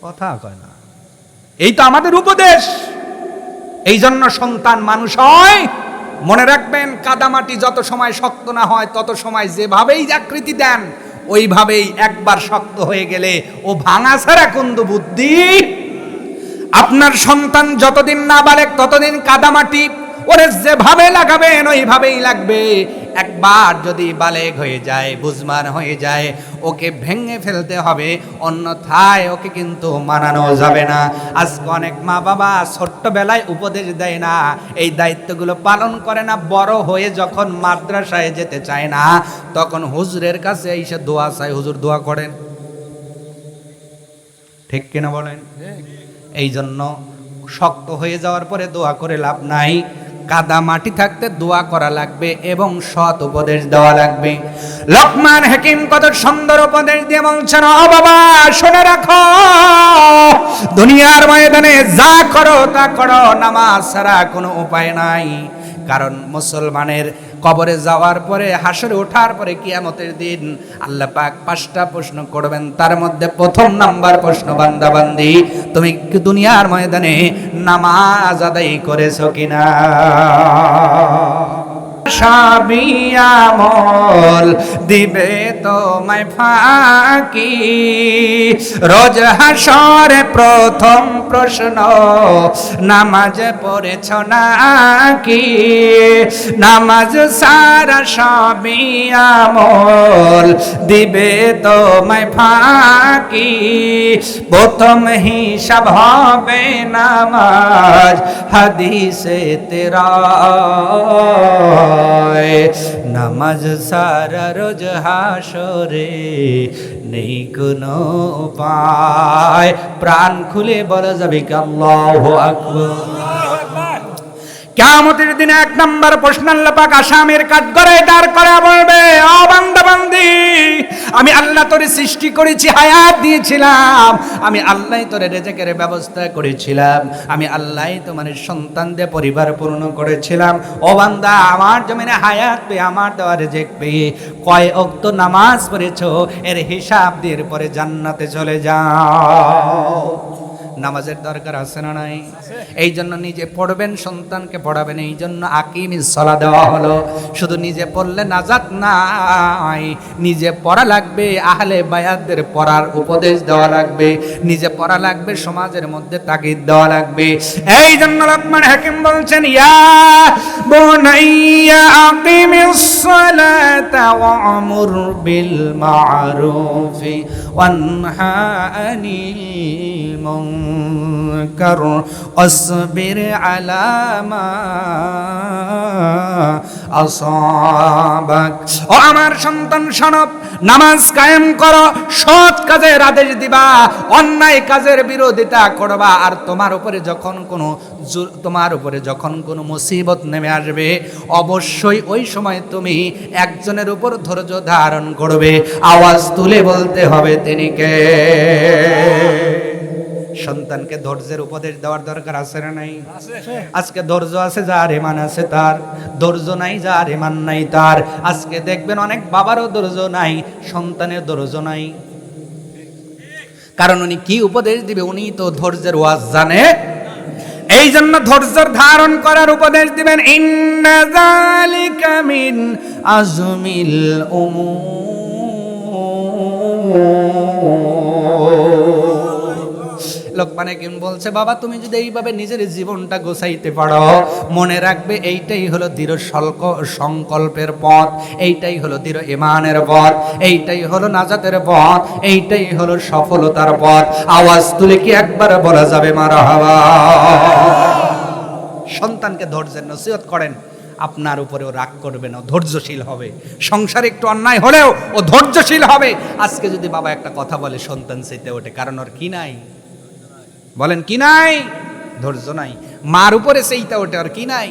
কথা কয় না। এই তো আমাদের উপদেশ। এই জন্য সন্তান মানুষ হয়, মনে রাখবেন, কাদামাটি যত সময় শক্ত না হয় তত সময় যেভাবেই আকৃতি দেন, ওইভাবেই একবার শক্ত হয়ে গেলে ও ভাঙা ছাড়া কুন্দু বুদ্ধি। আপনার সন্তান যতদিন না বালেক ততদিন কাদামাটি, ওরে যেভাবে লাগাবেন ওইভাবেই লাগবে। একবার যদি বালেগ হয়ে যায়, বুঝমান হয়ে যায়, ওকে ভেঙে ফেলতে হবে, অন্যথায় ওকে কিন্তু মানানো যাবে না। আজকে অনেক মা বাবা ছোট্টবেলায় উপদেশ দেয় না, এই দায়িত্বগুলো পালন করে না, বড় হয়ে যখন মাদ্রাসায় যেতে চায় না, তখন হুজুরের কাছে এসে দোয়া চায়, হুজুর দোয়া করেন। ঠিক কিনা বলেন? এই জন্য শক্ত হয়ে যাওয়ার পরে দোয়া করে লাভ নাই, কাদা মাটি থাকতে দোয়া করা লাগবে এবং সৎ উপদেশ দেওয়া লাগবে। লোকমান হাকিম কত সুন্দর উপদেশ দিয়ে বলছেন, ও বাবা শুনে রাখো, দুনিয়ার ময়দানে যা করো তা করো, নামাজ ছাড়া কোনো উপায় নাই। কারণ মুসলমানের কবরে যাওয়ার পরে, হাসরে ওঠার পরে, কিয়ামতের দিন আল্লাহ পাক 5টা প্রশ্ন করবেন। তার মধ্যে প্রথম নাম্বার প্রশ্ন, বান্দা বান্দি তুমি দুনিয়ার ময়দানে নামাজ আদায় করেছো কিনা? সাবিয়ামল দিবে তোমায় ফাঁকি, রোজ হাসরে প্রথম প্রশ্ন, নামাজ পড়েছ নাকি? নামাজ সারা সাবিয়ামল দিবে তোমায় ফাঁকি, প্রথম হিসাব হবে নামাজ, হাদিসে তেরা নামাজ সারা রোজ হাসরে নেই কোনো উপায়, প্রাণ খুলে বলা যাবে কি আল্লাহু আকবার। কিয়ামতের দিনে এক নাম্বার প্রশ্ন আল্লাহ পাক আসামের কাঠগড়ায় দাঁড় করা বলবে, ও বান্দা বান্দি, আমি আল্লাহ তোরে সৃষ্টি করেছি, হায়াত দিয়েছিলাম, আমি আল্লাহ তোরে রিজিকের ব্যবস্থা করেছিলাম, আমি আল্লাহ তোমার সন্তান দিয়ে পরিবার পূর্ণ করেছিলাম। ও বান্দা, আমার জমিনে হায়াত পেয়ে, আমার দেওয়া রিজিক পেয়ে কয় ওয়াক্ত নামাজ পড়েছো, এর হিসাব দিয়ে পরে জান্নাতে চলে যাও। নামাজের দরকার আছে না নাই? এই জন্য নিজে পড়বেন, সন্তানকে পড়াবেন, এই জন্য আকিমিস সালাহ দেওয়া হলো। শুধু নিজে পড়লে নাজাত নাই, নিজে পড়া লাগবে, আহলে বায়াতদের পড়ার উপদেশ দেওয়া লাগবে, নিজে পড়া লাগবে, সমাজের মধ্যে তাগিদ দেওয়া লাগবে। এই জন্য লোকমান হাকিম বলছেন, ইয়া বুনাইয়া আকিমিস সালাতা ওয়া'মুর বিল মা'রুফি ওয়ানহা আনিল মুনকার ওয়াসবির আলা মা আসাবাক। ও আমার সন্তান শোনো, নামাজ কায়েম করো, সৎ কাজের আদেশ দিবা, অন্যায় কাজের বিরোধিতা করবা। আর তোমার উপরে যখন কোনো মুসিবত নেমে আসবে, অবশ্যই ওই সময় তুমি একজনের উপর ধৈর্য ধারণ করবে, আওয়াজ তুলে বলতে হবে তিনি কে। সন্তানকে ধৈর্যের উপদেশ দেওয়ার দরকার আছে না নাই? আজকে ধৈর্য আছে যার ইমান আছে তার, ধৈর্য নাই যার ইমান নাই তার। আজকে দেখবেন অনেক বাবারও ধৈর্য নাই, সন্তানের ধৈর্য নাই। কারণ উনি কি উপদেশ দিবে, উনি তো ধৈর্যের ওয়াজ জানে। এই জন্য ধৈর্য ধারণ করার উপদেশ দিবেন। ইন্না যালিকা মিন আজমিল উমুর। লোকমান হাকিম বলছে, বাবা তুমি যদি এইভাবে নিজের জীবনটা গোছাইতে পারো, মনে রাখবে এইটাই হলো দৃঢ় সংকল্পের পথ, এইটাই হলো দৃঢ় ঈমানের পথ, এইটাই হলো নাজাতের পথ, এইটাই হলো সফলতার পথ। আওয়াজ তুলে কি একবার বলা যাবে মারহাবা? সন্তানকে ধৈর্যের নসিহত করেন, আপনার উপরেও রাগ করবে না, ধৈর্যশীল হবে। সংসারে একটু অন্যায় হলেও ও ধৈর্যশীল হবে। আজকে যদি বাবা একটা কথা বলে, সন্তান চেতে ওঠে, কারণ ওর কি নাই? বলেন কি নাই? ধৈর্য নাই। মার উপরে সেইটা ওঠে, আর কি নাই?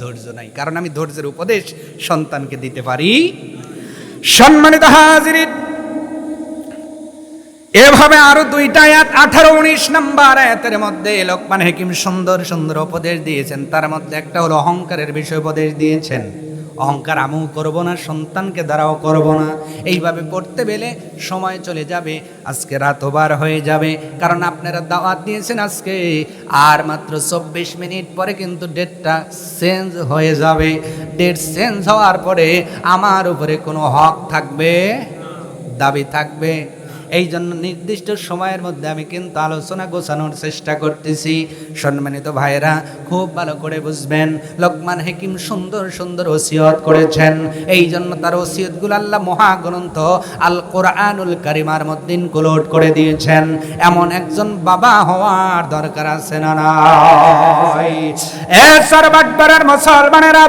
ধৈর্য নাই। কারণ আমি ধৈর্যের উপদেশ সন্তানকে দিতে পারি। সম্মানিত হাজিরিন, এভাবে আরো দুইটা আয়াত 18-19 নম্বর আয়াতের মধ্যে লোকমান হাকিম সুন্দর সুন্দর উপদেশ দিয়েছেন। তার মধ্যে একটা হলো অহংকারের বিষয় উপদেশ দিয়েছেন। অহংকার আমিও করব না, সন্তানকে দ্বারাও করব না। এইভাবে পড়তে গেলে সময় চলে যাবে, আজকে রাত ওভার হয়ে যাবে। কারণ আপনারা দাওয়াত দিয়েছেন আজকে, আর মাত্র 24 মিনিট পরে কিন্তু ডেটটা চেঞ্জ হয়ে যাবে। ডেট চেঞ্জ হওয়ার পরে আমার উপরে কোনো হক থাকবে, দাবি থাকবে। এই জন্য নির্দিষ্ট সময়ের মধ্যে আমি কিন্তু আলোচনা গোছানোর চেষ্টা করতেছি। সম্মানিত ভাইরা, খুব ভালো করে বুঝবেন, লোকমান হাকিম সুন্দর সুন্দর ওসিয়ত করেছেন। এই জন্য তার ওসিয়তগুলো আল্লাহ মহাগ্রন্থ আল কোরআনুল কারিমার মধ্যে ইনক্লুড করে দিয়েছেন। এমন একজন বাবা হওয়ার দরকার আছে না নাই? এ সর্বাকবরের মুসলমানেরা,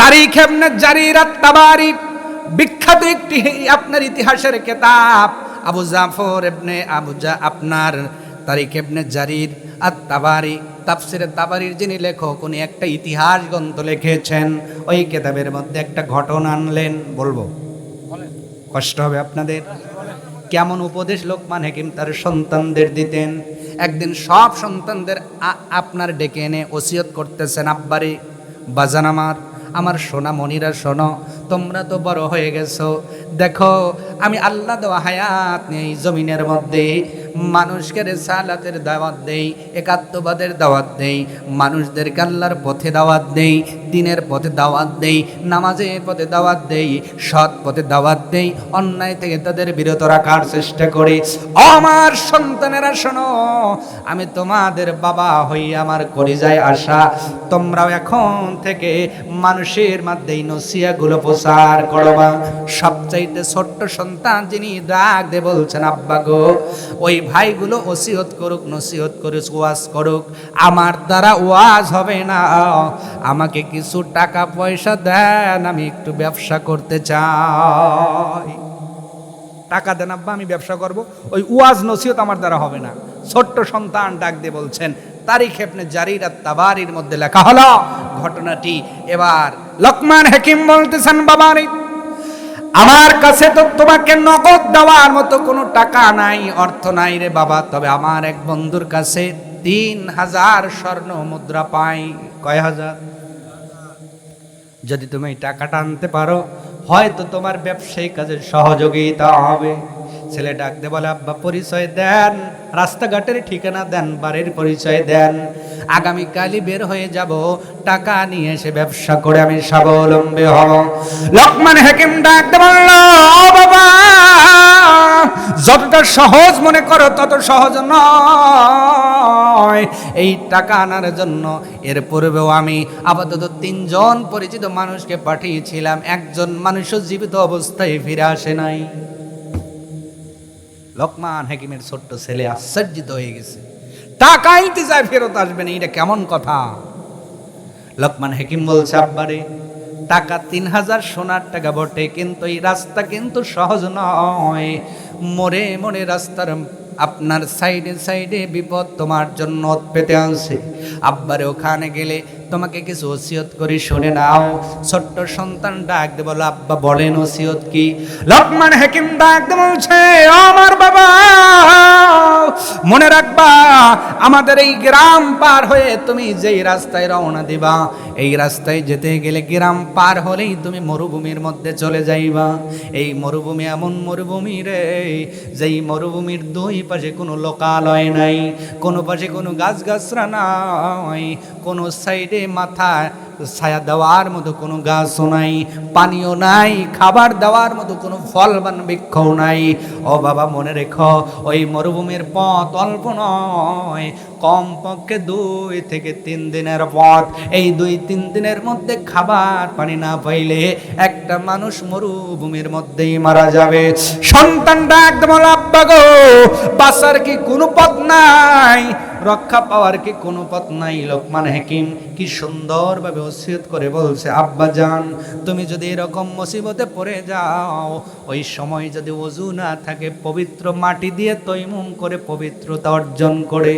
তারিখ ইবনে জারির আত-তাবারি, বিখ্যাত একটি আপনার ইতিহাসের কিতাব, আবু জাফর ইবনে আপনার তারিখ ইবনে জারির আত-তাবারি, তাফসিরে তাবারির যিনি লেখক, উনি একটা ইতিহাস গ্রন্থ লিখেছেন। ওই কিতাবের মধ্যে একটা ঘটনা আনলেন, বলবো কষ্ট হবে আপনাদের। কেমন উপদেশ লোকমান হাকিম তার সন্তানদের দিতেন। একদিন সব সন্তানদের আপনার ডেকে এনে ওসিয়ত করতেছেন, আব্বারে, বাজান আমার সোনা মনিরা, শোনো, তোমরা তো বড় হয়ে গেছো, দেখো আমি আল্লাহ দেওয়া হায়াত নেই জমিনের মধ্যে, মানুষকে রিসালাতের দাওয়াত দেই, একাত্মবাদের দাওয়াত দেই, মানুষদেরকে আল্লাহর পথে দাওয়াত দেই, দ্বীনের পথে দাওয়াত দেই, নামাজের পথে দাওয়াত দেই, সৎ পথে দাওয়াত দেই, অন্যায় থেকে তাদের বিরত রাখার চেষ্টা করি। আমার সন্তানেরা শোনো, আমি তোমাদের বাবা হই, আমার কলিজায় আশা তোমরাও এখন থেকে মানুষের মধ্যে এই নসিহাতগুলো প্রচার করবা। সবচাইতে ছোট্ট সন্তান যিনি ডাক দিয়ে বলছেন, আব্বা গো, ওই ভাইগুলো ওসিয়ত করুক, নসিহত করুক, ওয়াজ করুক, আমার দ্বারা ওয়াজ হবে না। আমাকে কিছু টাকা পয়সা দেন, আমি একটু ব্যবসা করতে চাই। টাকা দেন আব্বা, আমি ব্যবসা করব। ওই ওয়াজ নসিহত আমার দ্বারা হবে না। ছোট্ট সন্তান ডাক দিয়ে বলছেন, তারিখ ইবনে জারির আত-তাবারির মধ্যে লেখা হলো ঘটনাটি। এবার লোকমান হাকিম বলতেছেন, বাবারে আমার কাছে তো তোমাকে নগদ দেওয়ার মতো কোনো টাকা নাই, অর্থ নাই রে বাবা, তবে আমার এক বন্ধুর কাছে 3000 স্বর্ণ মুদ্রা পাই। কয় হাজার? যদি তুমি এই টাকাটা আনতে পারো, হয়তো তোমার ব্যবসায়িক কাজে সহযোগিতা হবে। ছেলে ডাক দে বলে, আব্বা পরিচয় দেন, রাস্তাঘাটের ঠিকানা দেন, বাড়ির পরিচয় দেন, আগামীকালই বের হয়ে যাব, টাকা নিয়ে এসে ব্যবসা করে আমি স্বাবলম্বী হব। লোকমান হাকিম ডাক দে বলল, ও বাবা, যতটা সহজ মনে করো তত সহজ নয় এই টাকা আনার জন্য। এর পূর্বেও আমি আপাতত 3 জন পরিচিত মানুষকে পাঠিয়েছিলাম, একজন মানুষও জীবিত অবস্থায় ফিরে আসে নাই। লোকমান হাকিমের ছোট্ট ছেলে আশ্চর্যিত হয়ে গেছে, টাকা আইতে যায় ফেরত আসবে না, এটা কেমন কথা? লোকমান হাকিম বলছে, আব্বারে টাকা 3000 সোনার টাকা বটে, কিন্তু এই রাস্তা কিন্তু সহজ নয়। মোড়ে মোড়ে রাস্তার আপনার সাইডে সাইডে বিপদ তোমার জন্য পেতে আনছে। আব্বারে ওখানে গেলে তোমাকে কিছু ওসিয়ত করি, শুনে নাও। ছোট্ট সন্তান ডাক দে বলো, আব্বা বলেন ওসিয়ত কি? লোকমান হাকিম ডাক দে বলছে, আমার বাবা মনে রাখবা, আমাদের এই গ্রাম পার হয়ে তুমি যেই রাস্তায় রওনা দিবা, এই রাস্তায় যেতে গেলে গ্রাম পার হলেই তুমি মরুভূমির মধ্যে চলে যাইবা। এই মরুভূমি এমন মরুভূমি রে, যেই মরুভূমির দুই পাশে কোনো লোকালয় নাই, কোনো পাশে কোনো গাছগাছরা নাই, কোনো সাইডে মাথা ছায়া দেওয়ার মতো কোনো গাছও নাই, পানিও নাই, খাবার দেওয়ার মতো কোনো ফলবান বৃক্ষও নাই। ও বাবা মনে রেখো, ওই মরুভূমির পথ অল্প নয়, কমপক্ষে 2 থেকে 3 দিনের পথ। এই 2-3 দিনের মধ্যে খাবার পানি না পাইলে একটা মানুষ মরুভূমির মধ্যেই মারা যাবে। সন্তানটা একদম, আব্বা গো বাঁচার কি কোনো পথ নাই, রক্ষা পাওয়ার কি কোনো পথ নাই? লোকমান হাকিম কি সুন্দরভাবে ওসিয়ত করে বলছে, আব্বা জান তুমি যদি এরকম মুসিবতে পড়ে যাও, ওই সময় যদি ওযু না থাকে, পবিত্র মাটি দিয়ে তৈমুম করে পবিত্রতা অর্জন করে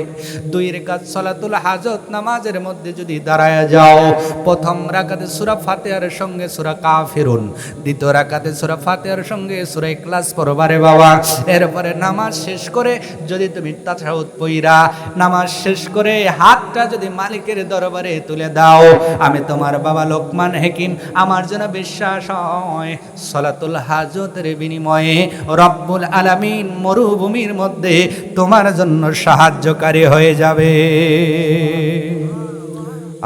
2 রাকাত সালাতুল হাজত নামাজের মধ্যে যদি দাঁড়ায় যাও, প্রথম রাকাতে সূরা ফাতিহার সঙ্গে সূরা কাফিরুন, দ্বিতীয় রাকাতে সূরা ফাতিহার সঙ্গে সূরা ইখলাস পড়বারে বাবা। এরপরে নামাজ শেষ করে যদি তুমি তাশাহুদ পড়া নামাজ শেষ করে হাতটা যদি মালিকের দরবারে তুলে দাও, আমি তোমার বাবা লোকমান হাকিম আমার যেন বিশ্বাস হয় সালাতুল হাজতের বিনিময়ে রব্বুল আলামিন মরুভূমির মধ্যে তোমার জন্য সাহায্যকারী হয়ে যাবে।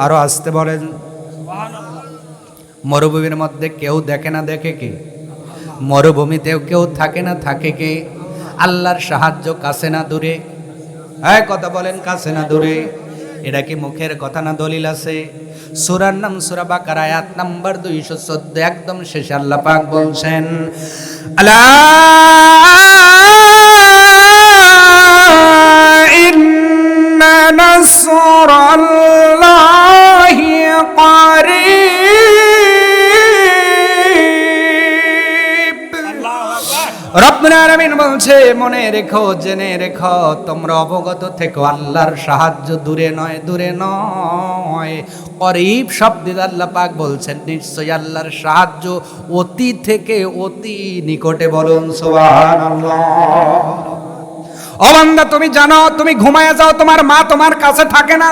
আরো আসতে বলেন সুবহানাল্লাহ। মরুভূমির মধ্যে কেউ দেখে না, দেখে কে? মরুভূমিতেও কেউ থাকে না, থাকে কে? আল্লাহর সাহায্য কাছে না দূরে? হ্যাঁ কথা বলেন, কাছে না দূরে? এটা কি মুখের কথা না দলিল আছে? সূরার নাম সূরা বাকারা, আয়াত নাম্বার 214, একদম শেষে আল্লাহ পাক বলছেন, আলা ইন্না নাসরাল্লাহি কারীব। রব্বুল আলামিন বলছে, মনে রেখো, জেনে রেখো, তোমরা অবগত থেকো, আল্লাহর সাহায্য দূরে নয়, দূরে নয়, করিব শব্দে আল্লাহ পাক বলছেন নিশ্চয়ই আল্লাহর সাহায্য অতি থেকে অতি নিকটে। বলুন সুবহানাল্লাহ। ও বান্দা তুমি জানো, তুমি ঘুমায় যাও, তোমার মা তোমার কাছে থাকে না,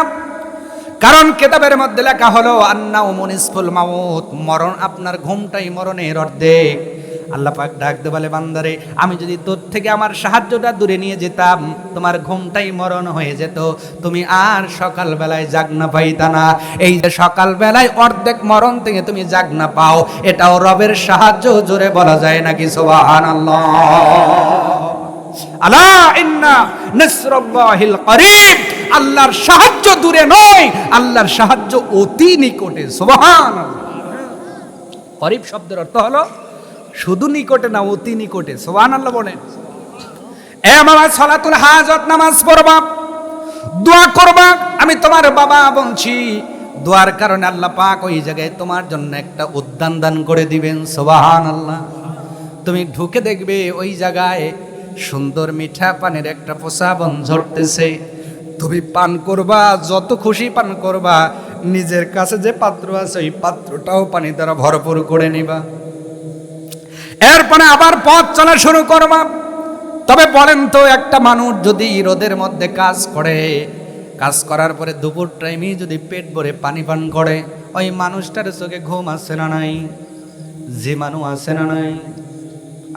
কারণ কিতাবের মধ্যে লেখা হলো আন্নাউ মুনিসফুল মাউত, মরণ আপনার ঘুমটাই মরণের অর্ধেক। আল্লাহ পাক ডাক দে বলে, বান্দারে আমি যদি তোর থেকে আমার সাহায্যটা দূরে নিয়ে যেতাম, তোমার ঘুমটাই মরণ হয়ে যেত, তুমি আর সকাল বেলায় জাগ না পাইতা না। এই যে সকাল বেলায় অর্ধেক মরণ থেকে তুমি জাগ না পাও, এটাও রবের সাহায্য, জোরে বলা যায় নাকি সুবহানাল্লাহ। আলা ইন্না নাসরাল্লাহিল কারীব, আল্লাহর সাহায্য দূরে নয়, আল্লাহর সাহায্য অতি নিকটে। সুবহানাল্লাহ। করিব শব্দের অর্থ হলো শুধু নিকটে না, অতি নিকটে। সুবহানাল্লাহ বলেন। এ বাবা, সালাতুল হাজত নামাজ পড়বা, দোয়া করবা। আমি তোমার বাবা বলছি, দোয়ার কারণে আল্লাহ পাক ওই জায়গায় তোমার জন্য একটা উদ্যান দান করে দিবেন। সুবহানাল্লাহ। তুমি ঢুকে দেখবে ওই জায়গায় সুন্দর মিঠা পানির একটা প্রসাবন ঝরতেছে। তুমি পান করবা, যত খুশি পান করবা। নিজের কাছে যে পাত্র আছে ওই পাত্রটাও পানি দ্বারা ভরপুর করে নিবা। এরপরে আবার পথ চলা শুরু করবা। তবে বলেন তো, একটা মানুষ যদি রোদের মধ্যে কাজ করে, কাজ করার পরে দুপুর টাইমে যদি পেট ভরে পানি পান করে, ওই মানুষটার চোখে ঘুম আসে না নাই? জীবাণু আছে না নাই?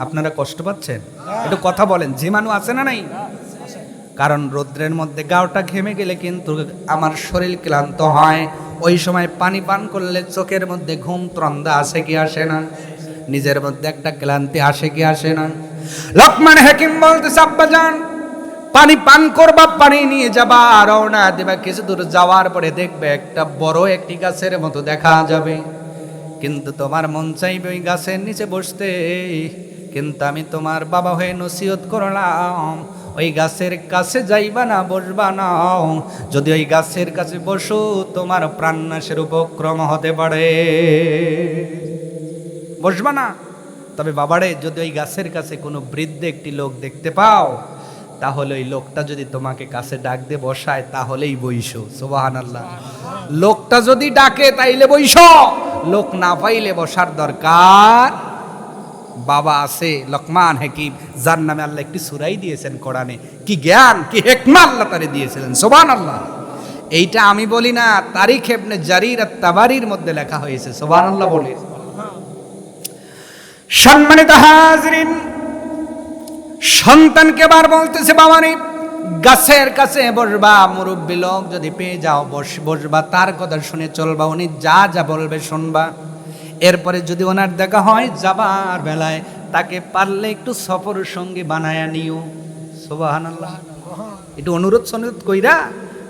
আপনারা কষ্ট পাচ্ছেন? একটু কথা বলেন, জীবাণু আছে না নাই? কারণ রৌদ্রের মধ্যে গাওটা ঘেমে গেলে কিন্তু আমার শরীর ক্লান্ত হয়। ওই সময় পানি পান করলে চোখের মধ্যে ঘুম ত্রন্দা আসে কি আসে না? নিজের মধ্যে একটা ক্লান্তি আসে কি আসে না? লোকমান হাকিম বলতেছে, আব্বা জান, পানি পান করবা, পানি নিয়ে যাবা, রওনা দেবা। কিছু দূর যাওয়ার পরে দেখবে একটা বড় একটি গাছের মতো দেখা যাবে, কিন্তু তোমার মন চাইবে ওই গাছের নিচে বসতে। কিন্তু আমি তোমার বাবা হয়ে নসিহত করলাম, ওই গাছের কাছে যাইবা না, বসবা না। যদি ওই গাছের কাছে বসো, তোমার প্রাণনাশের উপক্রম হতে পারে। বসবা না। তবে বাবারে, যদি ওই গাছের কাছে কোনো বৃদ্ধ একটি লোক দেখতে পাও, তাহলে ওই লোকটা যদি তোমাকে কাছে ডাক দিয়ে বসায়, তাহলেই বইসো। সুবহানাল্লাহ। লোকটা যদি ডাকে তাইলে বইসো, লোক না পাইলে বসার দরকার। বাবা আছে লোকমান হাকিম, যার নামে আল্লাহ একটি সূরাই দিয়েছেন কোরআনে। কি জ্ঞান, কি হিকমত আল্লাহ তারে দিয়েছিলেন। সুবহানাল্লাহ। এইটা আমি বলি না, তারিখ ইবনে জারির আত-তাবারির মধ্যে লেখা হয়েছে। সুবহানাল্লাহ বলে। সম্মানিত হাজরিন, সন্তানকে বার বলতেছে, বাবারে গাছের কাছে বসবা, মুরব্বী লোক যদি পেয়ে যাও বসবা, তার কথা শুনে চলবা, উনি যা যা বলবে শুনবা। এরপরে যদি ওনার দেখা হয়, যাবার বেলায় তাকে পারলে একটু সফর সঙ্গী বানায়া নিও। সুবহানাল্লাহ। একটু অনুরোধ কইরা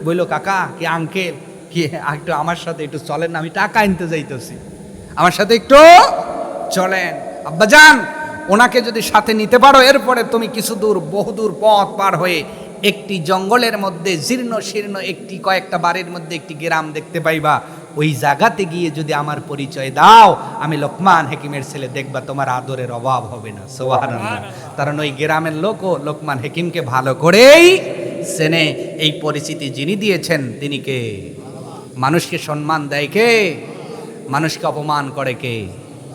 বইলো, কাকা কি আঙ্কেল কি একটু আমার সাথে একটু চলেন, আমি টাকা আনতে যাইতেছি, আমার সাথে একটু চলেন। আব্বাজান, ওনাকে যদি সাথে নিতে পারো, এরপরে তুমি কিছু দূর, বহুদূর পথ পার হয়ে একটি জঙ্গলের মধ্যে জীর্ণ শীর্ণ একটি কয়েকটা বাড়ির মধ্যে একটি গ্রাম দেখতে পাইবা। ওই জায়গাতে গিয়ে যদি আমার পরিচয় দাও, আমি লোকমান হাকিমের ছেলে, দেখবা তোমার আদরের অভাব হবে না। সুবহানাল্লাহ। কারণ ওই গ্রামের লোকও লোকমান হাকিমকে ভালো করেই চেনে। এই পরিচিতি যিনি দিয়েছেন তিনি কে? মানুষকে সম্মান দেয় কে? মানুষকে অপমান করে কে?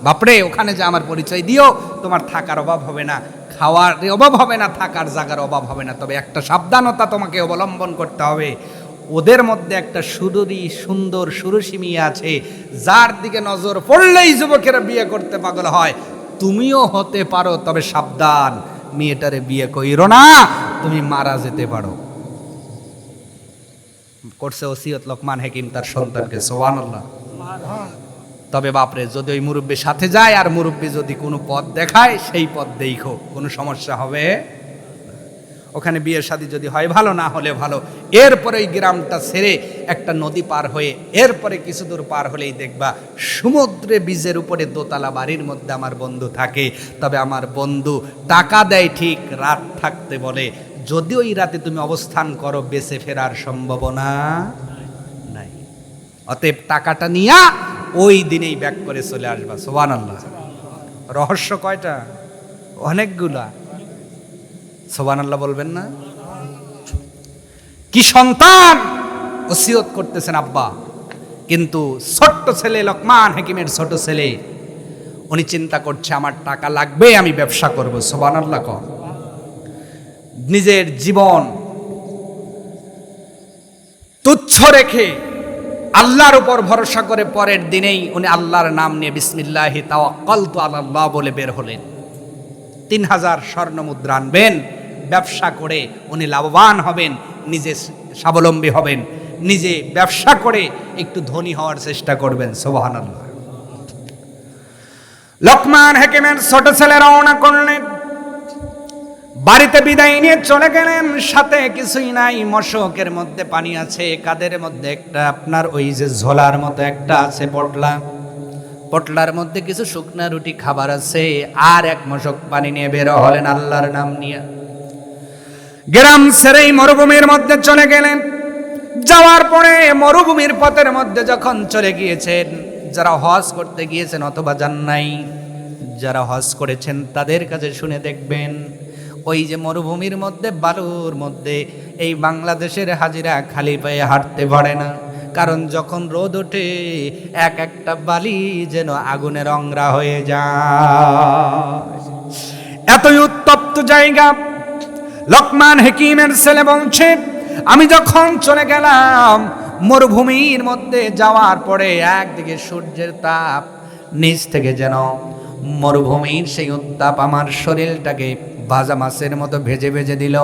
বাপরে, ওখানে যে আমার পরিচয় দিও, তোমার থাকার অভাব হবে না, খাওয়ার অভাব হবে না, থাকার জায়গার অভাব হবে না। তবে একটা সাবধানতা তোমাকে অবলম্বন করতে হবে। ওদের মধ্যে একটা সুদূরী সুন্দর সুরসী মেয়ে আছে, যার দিকে নজর পড়লেই যুবকেরা বিয়ে করতে পাগল হয়। তুমিও হতে পারো, তবে সাবধান, মেয়েটারে বিয়ে কইরো না, তুমি মারা যেতে পারো। করছে ওসিয়ত লোকমান হাকিম তার সন্তানকে। সুবহানাল্লাহ। তবে বাপরে, যদি ওই মুরব্বীর সাথে যায় আর মুরব্বী যদি কোনো পথ দেখায়, সেই পথ দেখো, কোনো সমস্যা হবে। ওখানে বিয়ে শাদী যদি হয় ভালো, না হলে ভালো। এরপরে ওই গ্রামটা ছেড়ে একটা নদী পার হয়ে এরপরে কিছু দূর পার হলেই দেখবা সমুদ্রে বীজের উপরে দোতলা বাড়ির মধ্যে আমার বন্ধু থাকে। তবে আমার বন্ধু টাকা দেয় ঠিক, রাত থাকতে বলে। যদি ওই রাতে তুমি অবস্থান করো, বেঁচে ফেরার সম্ভাবনা নাই। অতএব টাকাটা নিয়া ওই দিনেই ব্যাক করে চলে আসবা। সুবহানাল্লাহ। রহস্য কয়টা? অনেকগুলা। সুবহানাল্লাহ বলবেন না? কি সন্তান ওসিয়ত করতেছেন আব্বা, কিন্তু ছোট্ট ছেলে লোকমান হাকিমের ছোট ছেলে, উনি চিন্তা করছে আমার টাকা লাগবে, আমি ব্যবসা করব। সুবহানাল্লাহ। নিজের জীবন তুচ্ছ রেখে আল্লাহর উপর ভরসা করে পরের দিনেই উনি আল্লাহর নাম নিয়ে বিসমিল্লাহি তাওয়াক্কালতু আলাল্লাহ বলে বের হলেন। 3000 স্বর্ণ মুদ্রা আনবেন, ব্যবসা করে উনি লাভবান হবেন, নিজে স্বাবলম্বী হবেন, নিজে ব্যবসা করে একটু ধনী হওয়ার চেষ্টা করবেন। সুবহানাল্লাহ। লোকমান হাকিমের ছোট ছেলে রওনা করলেন, বাড়িতে বিদায় নিয়ে চলে গেলেন। সাথে কিছুই নাই, মশকের মধ্যে পানি আছে, কাদের মধ্যে একটা আপনার ওই যে ঝোলার মতো একটা আছে পটলা, পটলার মধ্যে কিছু শুকনা রুটি খাবার আছে, আর এক মশক পানি নিয়ে বের হলেন আল্লাহর নাম নিয়ে। গ্রাম ছেড়ে মরুভূমির মধ্যে চলে গেলেন। যাওয়ার পরে মরুভূমির পথের মধ্যে যখন চলে গিয়েছেন, যারা হজ করতে গিয়েছেন অথবা যান নাই, যারা হজ করেছেন তাদের কাছে শুনে দেখবেন, ওই যে মরুভূমির মধ্যে বালুর মধ্যে এই বাংলাদেশের হাজিরা খালি পায়ে হাঁটতে পারে না। কারণ যখন রোদ ওঠে এক একটা বালি যেন আগুনের অংরা হয়ে যায়। এতই উত্তপ্ত জায়গা। লোকমান হাকিমের ছেলে বলছে, আমি যখন চলে গেলাম মরুভূমির মধ্যে, যাওয়ার পরে একদিকে সূর্যের তাপ, নিচ থেকে যেন মরুভূমির সেই উত্তাপ আমার শরীরটাকে ভাজা মাছের মতো ভেজে ভেজে দিল।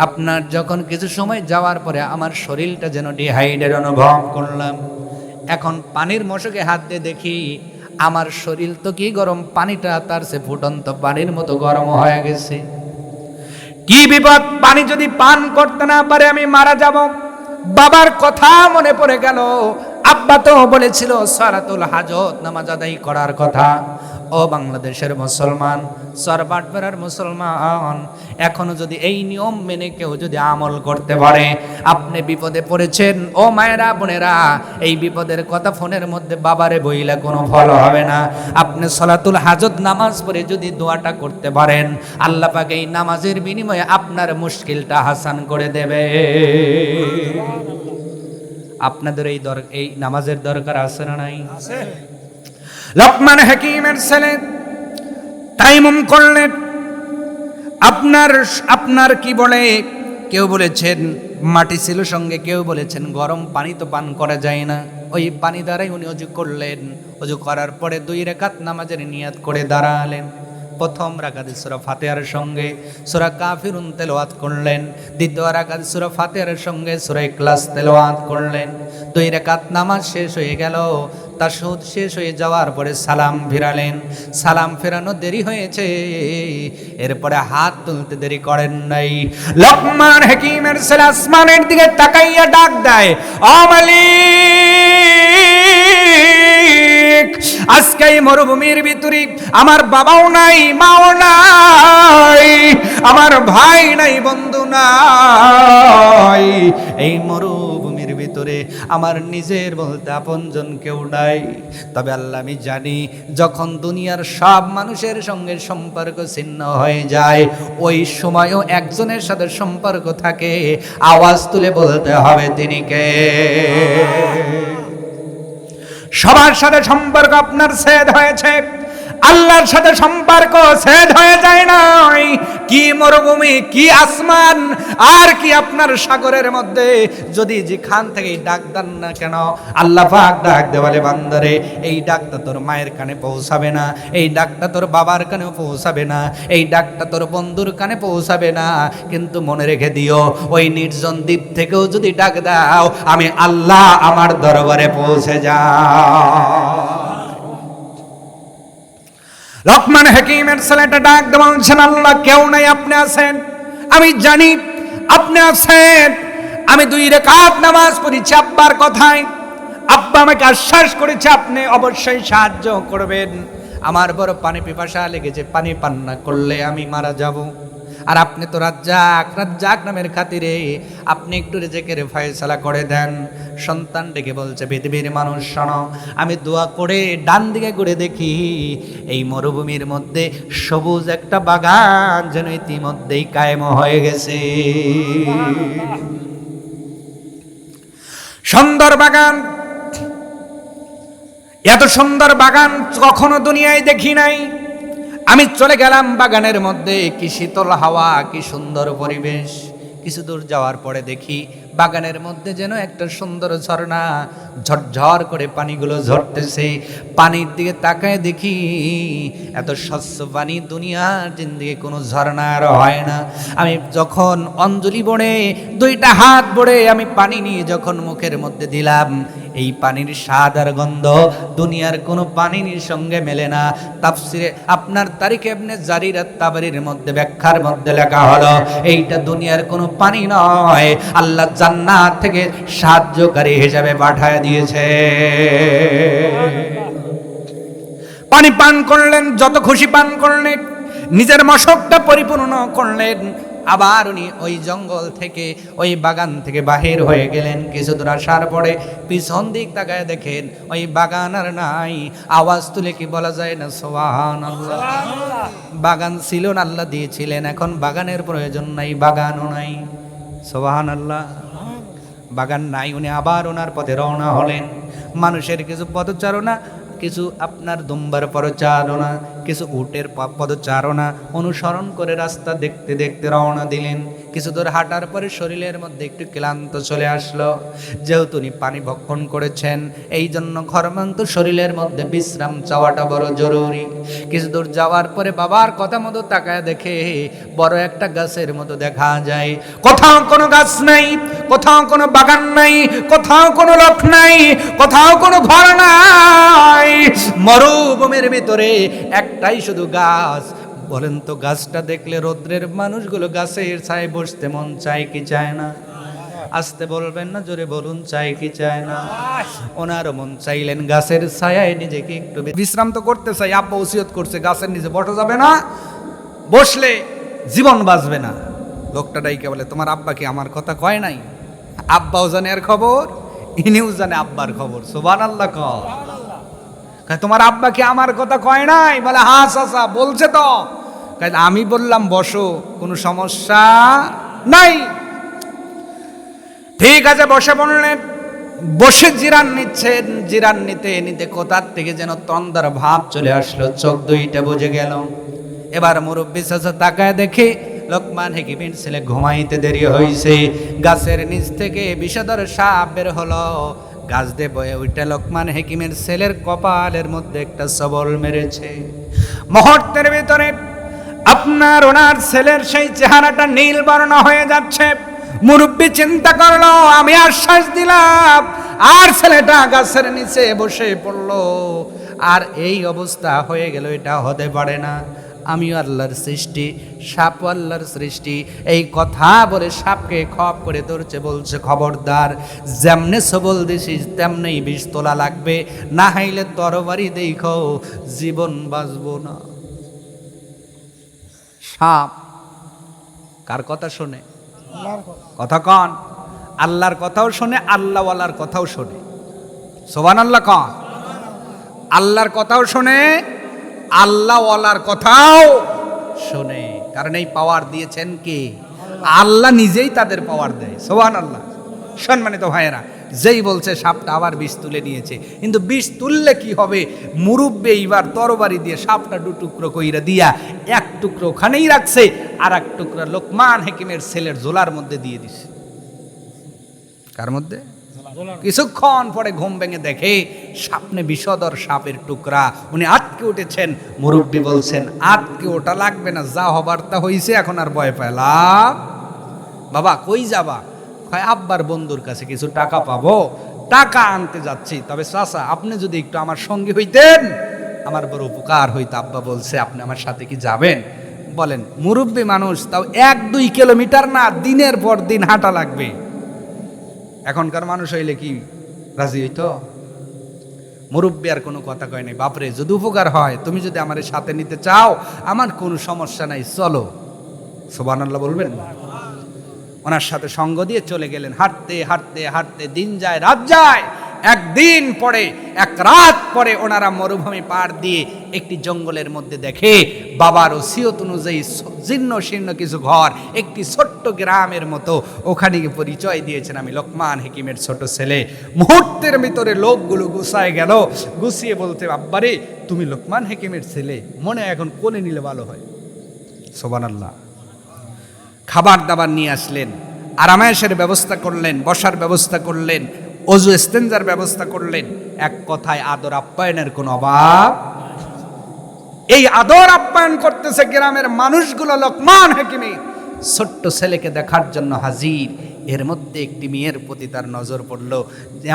আপনার যখন কিছু সময় যাওয়ার পরে আমার শরীরটা যেন ডিহাইড্রেট অনুভব করলাম। এখন পানির মশকে হাত দিয়ে দেখি আমার শরীর তো কি গরম, পানিটা তার সে ফুটন্ত পানির মতো গরম হয়ে গেছে। কি বিপদ, পানি যদি পান করতে না পারে আমি মারা যাব। বাবার কথা মনে পড়ে গেল। আব্বা তো বলেছিল সালাতুল হাজত নামাজ আদায় করার কথা। ও বাংলাদেশের মুসলমান, সরবাটপাড়ার মুসলমান, এখনো যদি এই নিয়ম মেনে কেউ যদি আমল করতে পারে, আপনি বিপদে পড়েছেন ও মায়েরা বোনেরা, এই বিপদের কথা ফোনের মধ্যে বাবারে বইলে কোনো ফল হবে না। আপনি সালাতুল হাজত নামাজ পড়ে যদি দোয়াটা করতে পারেন, আল্লাহ পাক এই নামাজের বিনিময়ে আপনার মুশকিলটা হাসান করে দেবে। আপনাদের এই নামাজের দরকার আছে না নাই? লোকমান হাকিমের ছেলে তাইমুম করলেন। আপনার কি বলে, কেউ বলেছেন মাটি ছিল সঙ্গে, কেউ বলেছেন গরম পানি তো পান করা যায় না। ওই পানি দ্বারাই উনি অজু করলেন। অজু করার পরে 2 রাকাত নামাজের নিয়াত করে দাঁড়ালেন। প্রথম রাকাতে সূরা ফাতিহার সঙ্গে সূরা কাফিরুন তেলাওয়াত করলেন। দ্বিতীয় রাকাতে সূরা ফাতিহার সঙ্গে সূরা ইখলাস তেলাওয়াত করলেন। 2 রাকাত নামাজ শেষ হয়ে গেল। তাশাহুদ শেষ হয়ে যাওয়ার পরে সালাম ফেরালেন। সালাম ফেরানো দেরি হয়েছে, এরপরে হাত তুলতে দেরি করেন নাই। লোকমান হাকিমের ছেলে আসমানের দিকে তাকাইয়া ডাক দেয়, ও মালিক, আজকে এই মরুভূমির ভিতরে আমার বাবাও নাই, মাও নাই, আমার ভাই নাই, বন্ধু নাই। এই মরুভূমির ভিতরে আমার নিজের বলতে আপনজন কেউ নাই। তবে আল্লাহ, আমি জানি যখন দুনিয়ার সব মানুষের সঙ্গে সম্পর্ক ছিন্ন হয়ে যায়, ওই সময়ও একজনের সাথে সম্পর্ক থাকে। আওয়াজ তুলে বলতে হবে তিনি কে। সবার সাথে সম্পর্ক আপনার ছেদ হয়েছে, আল্লাহর সাথে সম্পর্ক ছেদ হয়ে যায় নাই। কি মরুভূমি, কি আসমান, আর কি আপনার সাগরের মধ্যে যদি যেখান থেকে ডাক দেন না কেন, আল্লাহ পাক ডাক দে বলে, বান্দারে এই ডাকটা তোর মায়ের কানে পৌঁছাবে না, এই ডাকটা তোর বাবার কানেও পৌঁছাবে না, এই ডাকটা তোর বন্ধুর কানে পৌঁছাবে না, কিন্তু মনে রেখে দিও ওই নির্জন দ্বীপ থেকেও যদি ডাক দাও, আমি আল্লাহ আমার দরবারে পৌঁছে যাও। লোকমান হাকিমের ছেলেটা ডাক দিয়ে বলছেন, আল্লাহ কেউ নাই, আপনি আছেন, আমি জানি আপনি আছেন। আমি 2 রাকাত নামাজ পড়েছি আব্বার কথায়, আব্বা আমাকে আশ্বাস করেছে আপনি অবশ্যই সাহায্য করবেন। আমার বড় পানি পিপাসা লেগেছে, পানি পান না করলে আমি মারা যাব। আর আপনি তো রাজ্জাক নামের খাতিরে আপনি একটু রিজিকের ফয়সালা করে দেন। সন্তান ডেকে বলছে, পৃথিবীর মানুষ শোনো, আমি দোয়া করে ডান দিকে ঘুরে দেখি এই মরুভূমির মধ্যে সবুজ একটা বাগান যেন ইতিমধ্যেই কায়েম হয়ে গেছে। সুন্দর বাগান, এত সুন্দর বাগান কখনো দুনিয়ায় দেখি নাই। আমি চলে গেলাম বাগানের মধ্যে, কি শীতল হাওয়া, কি সুন্দর পরিবেশ। কিছু দূর যাওয়ার পরে দেখি বাগানের মধ্যে যেন একটা সুন্দর ঝর্ণা, ঝরঝর করে পানিগুলো ঝরতেছে। পানির দিকে তাকায় দেখি এত স্বচ্ছ পানি দুনিয়ার জিন্দেগি কোনো ঝর্ণা আর হয় না। আমি যখন অঞ্জলি বড়ে 2টা হাত বড়ে আমি পানি নিয়ে যখন মুখের মধ্যে দিলাম, এই পানির স্বাদ আর গন্ধ দুনিয়ার কোনো পানির সঙ্গে মেলে না। তাফসিরে আপনার তারিখ ইবনে জারির আত-তাবারির মধ্যে ব্যাখ্যার মধ্যে লেখা হলো, এইটা দুনিয়ার কোনো পানি নয়, আল্লাহ জান্নাত থেকে সাহায্যকারী হিসেবে পাঠিয়ে দিয়েছে। পানি পান করলেন, যত খুশি পান করলেন, নিজের মশকটা পরিপূর্ণ করলেন। আবার উনি ওই জঙ্গল থেকে ওই বাগান থেকে বাহির হয়ে গেলেন। কিছু দূর আসার পরে পিছন দিক তাকায় দেখেন ওই বাগান আর নাই। আওয়াজ তুলে কি বলা যায় না সুবহানাল্লাহ? বাগান ছিল না, আল্লাহ দিয়েছিলেন, এখন বাগানের প্রয়োজন নাই, বাগানও নাই। সুবহানাল্লাহ। বাগান নাই, উনি আবার ওনার পথে রওনা হলেন। মানুষের কিছু পদচারণা, কিছু আপনার দুম্বার পদচারণা, কিছু উটের পদচারণা অনুসরণ করে রাস্তা দেখতে দেখতে রওনা দিলেন। কিছু দূর হাঁটার পরে শরীরের মধ্যে একটু ক্লান্ত চলে আসলো। যেহেতু উনি পানি ভক্ষণ করেছেন, এই জন্য ঘরমান্ত শরীরের মধ্যে বিশ্রাম চাওয়াটা বড় জরুরি। কিছু দূর যাওয়ার পরে বাবার কথা মতো তাকায় দেখে বড় একটা গাছের মতো দেখা যায়। কোথাও কোনো গাছ নাই, কোথাও কোনো বাগান নাই, কোথাও কোনো লোক নাই, কোথাও কোনো ঘর নাই। মরুভূমির ভিতরে একটাই শুধু গাছ। বলেন তো গাছটা দেখলে রৌদ্রের মানুষগুলো গাছের ছায় বসতে মন চায় কি চায় না? আসতে বলবেন না, জোরে বলুন, চায় কি চায় না? ওনারও মন চাইলেন গাছের ছায়ায় নিজেকে একটু বিশ্রাম তো করতে চাই। আব্বা ওসিয়ত করছে গাছের নিচে বসা যাবে না, বসলে জীবন বাঁচবে না। লোকটা ডাইকে বলে, তোমার আব্বা কি আমার কথা কয় নাই? আব্বাও জানে এর খবর, ইনিও জানে আব্বার খবর। সুবহানাল্লাহ। তোমার আব্বা কি আমার কথা কয় নাই? বলে হ্যাঁ চাচা বলছে তো। আমি বললাম বসো, কোনো সমস্যা নাই। ঠিক আছে বসে পড়লেন। বসে জিরান নিচ্ছেন, জিরান নিতে নিতে কোথার থেকে যেন তন্দার ভাব চলে আসলো, চোখ দুইটা বুঝে গেল। এবার মুরব্বী চাচা তাকায় দেখে লোকমান হাকিমের ছেলে ঘুমাইতে দেরি হয়েছে। গাছের নিচ থেকে বিষধর সাপ বের হলো। গাছ দিয়ে বয়ে ওইটা লোকমান হাকিমের ছেলের কপালের মধ্যে একটা সবল মেরেছে। মুহূর্তের ভিতরে আপনার ওনার ছেলের সেই চেহারাটা নীল বর্ণ হয়ে যাচ্ছে। মুরব্বী চিন্তা করলো, আমি আশ্বাস দিলাম, আর ছেলেটা গাছের নিচে বসে পড়লো, আর এই অবস্থা হয়ে গেল, এটা হতে পারে না। আমিও আল্লাহর সৃষ্টি, সাপও আল্লাহর সৃষ্টি। এই কথা বলে সাপকে খপ করে ধরছে, বলছে খবরদার, যেমনে সবল দিছিস তেমনি বিষ তোলা লাগবে, না হাইলে তরবারি দেখো জীবন বাঁচবো না। সাপ কার কথা শোনে? কথা কন। আল্লাহর কথাও শোনে, আল্লাহওয়ালার কথাও শোনে। সুবহানাল্লাহ কন। আল্লাহর কথাও শোনে, আল্লাহওয়ালার কথাও শোনে। কারণ এই পাওয়ার দিয়েছেন কে? আল্লাহ নিজেই তাদের পাওয়ার দেয়। সুবহানাল্লাহ। সম্মানিত ভাইয়েরা, যেই বলছে সাপটা আবার বিষ তুলে নিয়েছে, কিন্তু বিষ তুললে কি হবে? মুরব্বী এইবার তরবারি দিয়ে সাপটা দু টুকরো কইরা দিয়া এক টুকরো ওখানেই রাখছে, আর এক টুকরো লোকমান হাকিমের ছেলের জোলার মধ্যে দিয়ে দিছে। কার মধ্যে? কিছুক্ষণ পরে ঘুম ভেঙে দেখে সামনে বিষধর সাপের টুকরা। উনি আটকে উঠেছেন। মুরব্বী বলছেন, আটকে ওটা লাগবে না, যা হবার তা হইছে, এখন আর ভয় পেলাম। বাবা কই যাবা? আব্বার বন্ধুর কাছে কিছু টাকা পাবো, টাকা আনতে যাচ্ছি। তবে চাচা আপনি যদি একটু আমার সঙ্গী হইতেন আমার বড় উপকার হইতো। আব্বা বলছে, আপনি আমার সাথে কি যাবেন? বলেন, মুরব্বী মানুষ, তাও 1-2 কিলোমিটার না, দিনের পর দিন হাঁটা লাগবে। এখনকার মানুষ হইলে কি রাজি হইতো? মুরব্বী আর কোনো কথা কয় নাই। বাপরে, যদি উপকার হয়, তুমি যদি আমার সাথে নিতে চাও, আমার কোনো সমস্যা নাই, চলো। সুবহানাল্লাহ বলবেন। ওনার সাথে সঙ্গ দিয়ে চলে গেলেন। হাঁটতে হাঁটতে হাঁটতে দিন যায়, রাত যায়। একদিন পরে, এক রাত পরে ওনারা মরুভূমি পার দিয়ে একটি জঙ্গলের মধ্যে দেখে বাবার ওসিয়ত অনুযায়ী জীর্ণ শীর্ণ কিছু ঘর, একটি ছোট্ট গ্রামের মতো। ওখানে গিয়ে পরিচয় দিয়েছেন, আমি লোকমান হাকিমের ছোট ছেলে। মুহূর্তের ভিতরে লোকগুলো গুছায় গেল। গুছিয়ে বলতে, আব্বারে তুমি লোকমান হাকিমের ছেলে, মনে এখন কোলে নিলে ভালো হয়। সুবহানাল্লাহ। খাবার দাবার নিয়ে আসলেন, আরামায়েশের ব্যবস্থা করলেন, বসার ব্যবস্থা করলেন, অজু ইস্তেঞ্জার ব্যবস্থা করলেন। এক কথায় আদর আপ্যায়নের কোনো অভাব। এই আদর আপ্যায়ন করতেছে গ্রামের মানুষগুলো লোকমান হাকিমে ছোট্ট ছেলেকে দেখার জন্য হাজির। এর মধ্যে একটি মেয়ের প্রতি তার নজর পড়ল।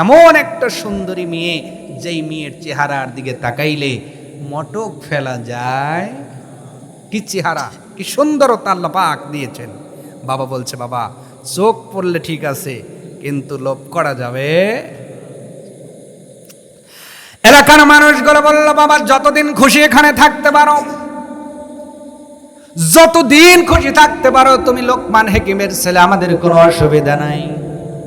এমন একটা সুন্দরী মেয়ে, যেই মেয়ের চেহারার দিকে তাকাইলে মটক ফেলা যায়। কি চেহারা, কি সুন্দরতা আল্লাহ পাক দিয়েছেন। বাবা বলছে, বাবা চোখ পড়লে ঠিক আছে, কিন্তু লোভ করা যাবে। এলাকার মানুষগুলো বলল, বাবা যতদিন খুশি এখানে থাকতে পারো, যতদিন খুশি থাকতে পারো তুমি লোকমান হাকিমের ছেলে, আমাদের কোনো অসুবিধা নাই।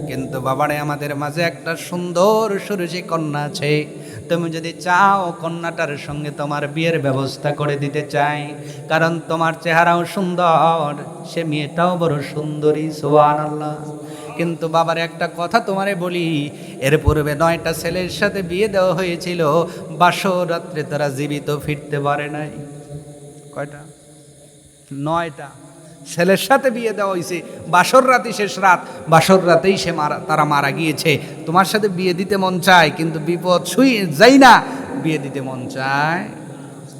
কিন্তু বাবারে, আমাদের মাঝে একটা সুন্দর সুরুচি কন্যা আছে, তুমি যদি চাও কন্যাটার সঙ্গে তোমার বিয়ের ব্যবস্থা করে দিতে চাই, কারণ তোমার চেহারাও সুন্দর, সে মেয়েটাও বড় সুন্দরী, সুবহানাল্লাহ। কিন্তু বাবার একটা কথা তোমারে বলি, এর পূর্বে 9টা ছেলের সাথে বিয়ে দেওয়া হয়েছিল, বাসর রাত্রে তারা জীবিত ফিরতে পারে নাই। কয়টা? 9টা ছেলের সাথে বিয়ে দেওয়া হয়েছে, বাসর রাতে শেষ রাত, বাসর রাতেই তারা মারা গিয়েছে। তোমার সাথে বিয়ে দিতে মন চায়, কিন্তু বিপদ ছুঁয়ে যাই না, বিয়ে দিতে মন চায়।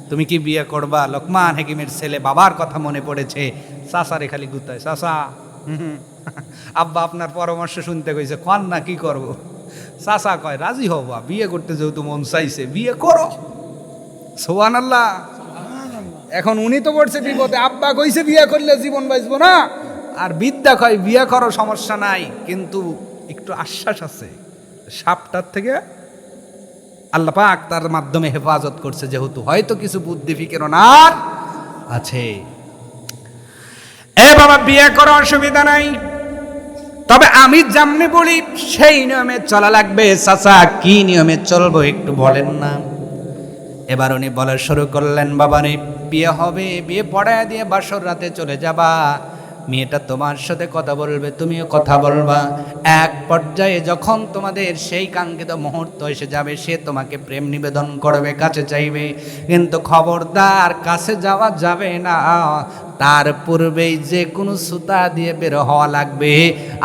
তুমি কি বিয়ে করবা? লোকমান হাকিমের ছেলে বাবার কথা মনে পড়েছে, চাচারে খালি গুতায়, চাচা আব্বা আপনার পরামর্শ শুনতে কইছে, কন না কি করব। চাচা কয় রাজি হবা, বিয়ে করতে যেহেতু মন চাইছে বিয়ে করো, সুবহানাল্লাহ। এখন উনি তো পড়ছে বিপদে, আব্বা কইছে বিয়ে করলে জীবন বাঁচবো না, আর বিদ্যা কয় বিয়ে করো সমস্যা নাই, কিন্তু একটু আশ্বাস আছে, সাপটার থেকে আল্লাহ পাক তার মাধ্যমে হেফাজত করছে, যেহেতু হয়তো কিছু বুদ্ধি ফিকিরনার আছে। এ বাবা, বিয়ে করো, অসুবিধা নাই, তবে আমি যেমনি বলি সেই নিয়মে চলা লাগবে। চাচা কি নিয়মে চলবো একটু বলেন না। এবার উনি বলা শুরু করলেন, বাবারে বিয়ে হবে, বিয়ে পড়ায় দিয়ে বাসর রাতে চলে যাবা, মেয়েটা তোমার সাথে কথা বলবে, তুমিও কথা বলবা। এক পর্যায়ে যখন তোমাদের সেই কাঙ্ক্ষিত মুহূর্ত এসে যাবে, সে তোমাকে প্রেম নিবেদন করবে, কাছে চাইবে, কিন্তু খবরদার কাছে যাওয়া যাবে না, তার পূর্বেই যে কোনো সুতা দিয়ে বের হওয়া লাগবে,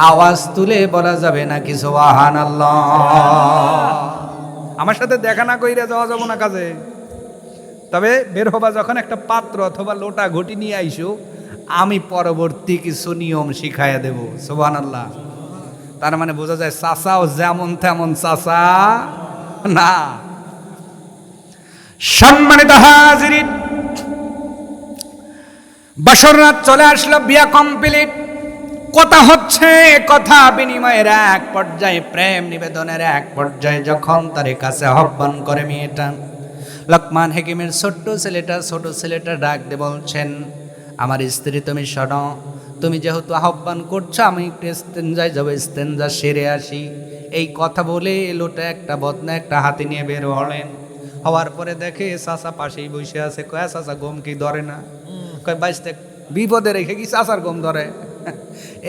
আওয়াজ তুলে বলা যাবে না কি সুবহানাল্লাহ। আমার সাথে দেখা না কইরা যাওয়া যাবো না কাজে, তবে বের হবা যখন একটা পাত্র অথবা লোটা ঘটি নিয়ে আইসো, আমি পরবর্তী কিছু নিয়ম শিখাইয়া দেব, সুবহানাল্লাহ। তার মানে বোঝা যায় চাচাও যেমন তেমন চাচা না। সম্মানিত হাজিরিন, বাসর রাত চলে আসলো, বিয়া কমপ্লিট, কথা হচ্ছে, কথা বিনিময়ের এক পর্যায়ে, প্রেম নিবেদনের এক পর্যায়ে যখন তার কাছে আহ্বান করে মেয়েটা, লোকমান হাকিমের ছোট ছেলেটা ডাক দিয়ে বলছেন, আমার স্ত্রী তুমি শোনো, তুমি যেহেতু আহ্বান করছো, আমি একটু ইস্তেঞ্জায় যাবো, ইস্তেঞ্জা সেরে আসি। এই কথা বলে লোটা একটা বদনা একটা হাতে নিয়ে বের হলেন। হওয়ার পরে দেখে চাচা পাশেই বসে আছে। কয় চাচা গম কি ধরে না? কয় বাইসতে বিপদে রেখে কি চাচার গম ধরে?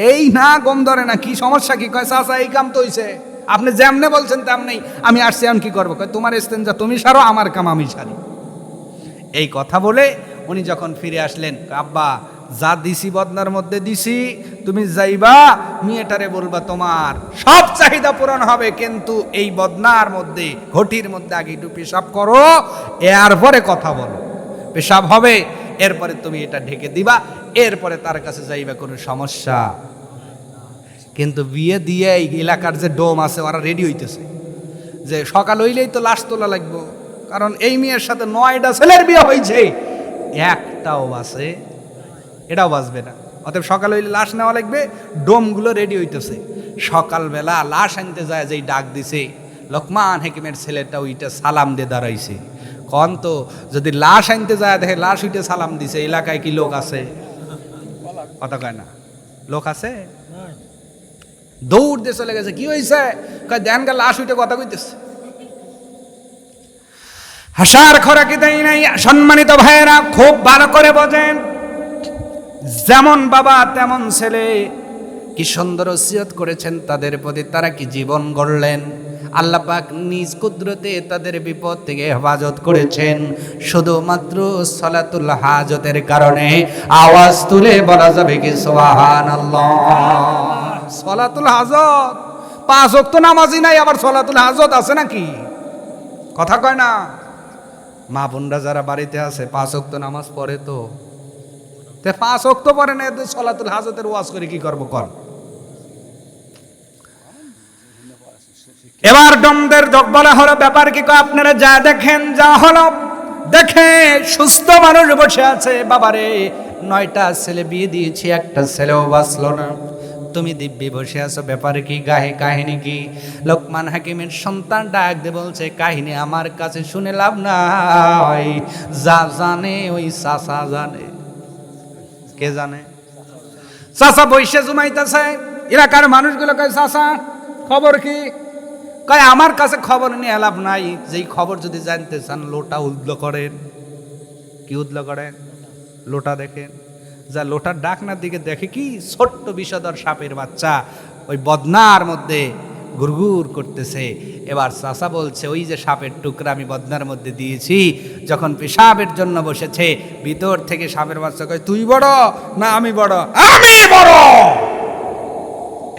এই না, গম ধরে না, কি সমস্যা কি? কয় চাচা এই কাম তো হইছে, আপনি যেমনে বলছেন তেমনি, আমি আসছি, আমি কি করবো? কয় তোমার ইস্তেঞ্জা তুমি সারো, আমার কাম আমি সারি। এই কথা বলে উনি যখন ফিরে আসলেন, আব্বা যা দিছি বদনার মধ্যে দিছি, তুমি যাইবা, মেয়েটারে বলবা তোমার সব চাহিদা পূরণ হবে, কিন্তু এই বদনার মধ্যে, ঘটির মধ্যে আগে একটু পেশাব করো, এরপরে কথা বলো। পেশাব হবে, এরপরে তুমি এটা ঢেকে দিবা, এরপরে তার কাছে যাইবা, কোনো সমস্যা। কিন্তু বিয়ে দিয়ে এই এলাকার যে ডোম আছে, ওরা রেডি হইতেছে যে সকাল হইলেই তো লাশ তোলা লাগবে, কারণ এই মেয়ের সাথে 9টা ছেলের বিয়ে হয়েছে, একটাও বাঁচে, এটাও বাঁচবে না। অতএব সকাল হইলে লাশ নেওয়া লাগবে, ডোমগুলো রেডি হইতেছে। সকালবেলা লাশ আনতে যায়, যেই ডাক দিছে, লোকমান হাকিমের ছেলেটা ওইটা সালাম দিয়ে দাঁড়াইছে। কন তো, যদি লাশ আনতে যায় দেখে লাশ উইটে সালাম দিছে, এলাকায় কি লোক আছে? কথা কয় না, লোক আছে? দৌড় দিয়ে চলে গেছে। কি হয়েছে? কয় দেন গা লাশ উইটে কথা কইতেছে। হাসার খোরাকি দেয় নাই। সম্মানিত ভাইয়েরা, খুব ভালো করে বোঝেন, যেমন বাবা তেমন ছেলে, কি সুন্দর ওসিয়ত করেছেন তাদের প্রতি, তারা কি জীবন গড়লেন। আল্লাহ পাক নিজ কুদরতে তাদের বিপদ থেকে হেফাজত করেছেন, শুধুমাত্র সালাতুল হাজতের কারণে। আওয়াজ তুলে বলা যাবে কি সুবহানাল্লাহ। সালাতুল হাজত, 5 ওয়াক্ত নামাজই নাই, আবার সালাতুল হাজত আছে নাকি? কথা কয় না। মা বোনরা যারা বাড়িতে আছে 5 ওয়াক্ত নামাজ পড়ে, তো 5 ওয়াক্ত পড়ে না, সালাতুল হাজতের ওয়াজ করে কি করবো? কর। এবার ডমদের বলা হলো, ব্যাপার কি? আপনারা যা দেখেন, যা হলো দেখে, সুস্থ মানুষ বসে আছে, বাবারে 9টা ছেলে বিয়ে দিয়েছি, একটা ছেলেও বাঁচলো না, তুমি দিব্যি বসে আছো, ব্যাপারে কি? গায়ে কাহিনী কি? লোকমান হাকিমের সন্তান ডাক দিয়ে বলছে, কাহিনী আমার কাছে শুনে লাভ নাই, যা জানে ওই চাচা জানে। কে জানে? চাচা বৈশে জুমাইতেছে, এলাকার মানুষগুলো কয় চাচা খবর কি? কয় আমার কাছে খবর নিয়ে লাভ নাই, যেই খবর যদি জানতে চান লোটা উদ্ল করেন। কি উদ্ল করেন? লোটা দেখেন। যা লোটার ডাকনার দিকে দেখে কি ছোট্ট বিষধর সাপের বাচ্চা ওই বদনার মধ্যে গুড়গুড় করতেছে। এবার চাচা বলছে, ওই যে সাপের টুকরা আমি বদনার মধ্যে দিয়েছি, যখন পেশাবের জন্য বসেছে ভিতর থেকে সাপের বাচ্চা কয় তুই বড় না আমি বড়? আমি বড়।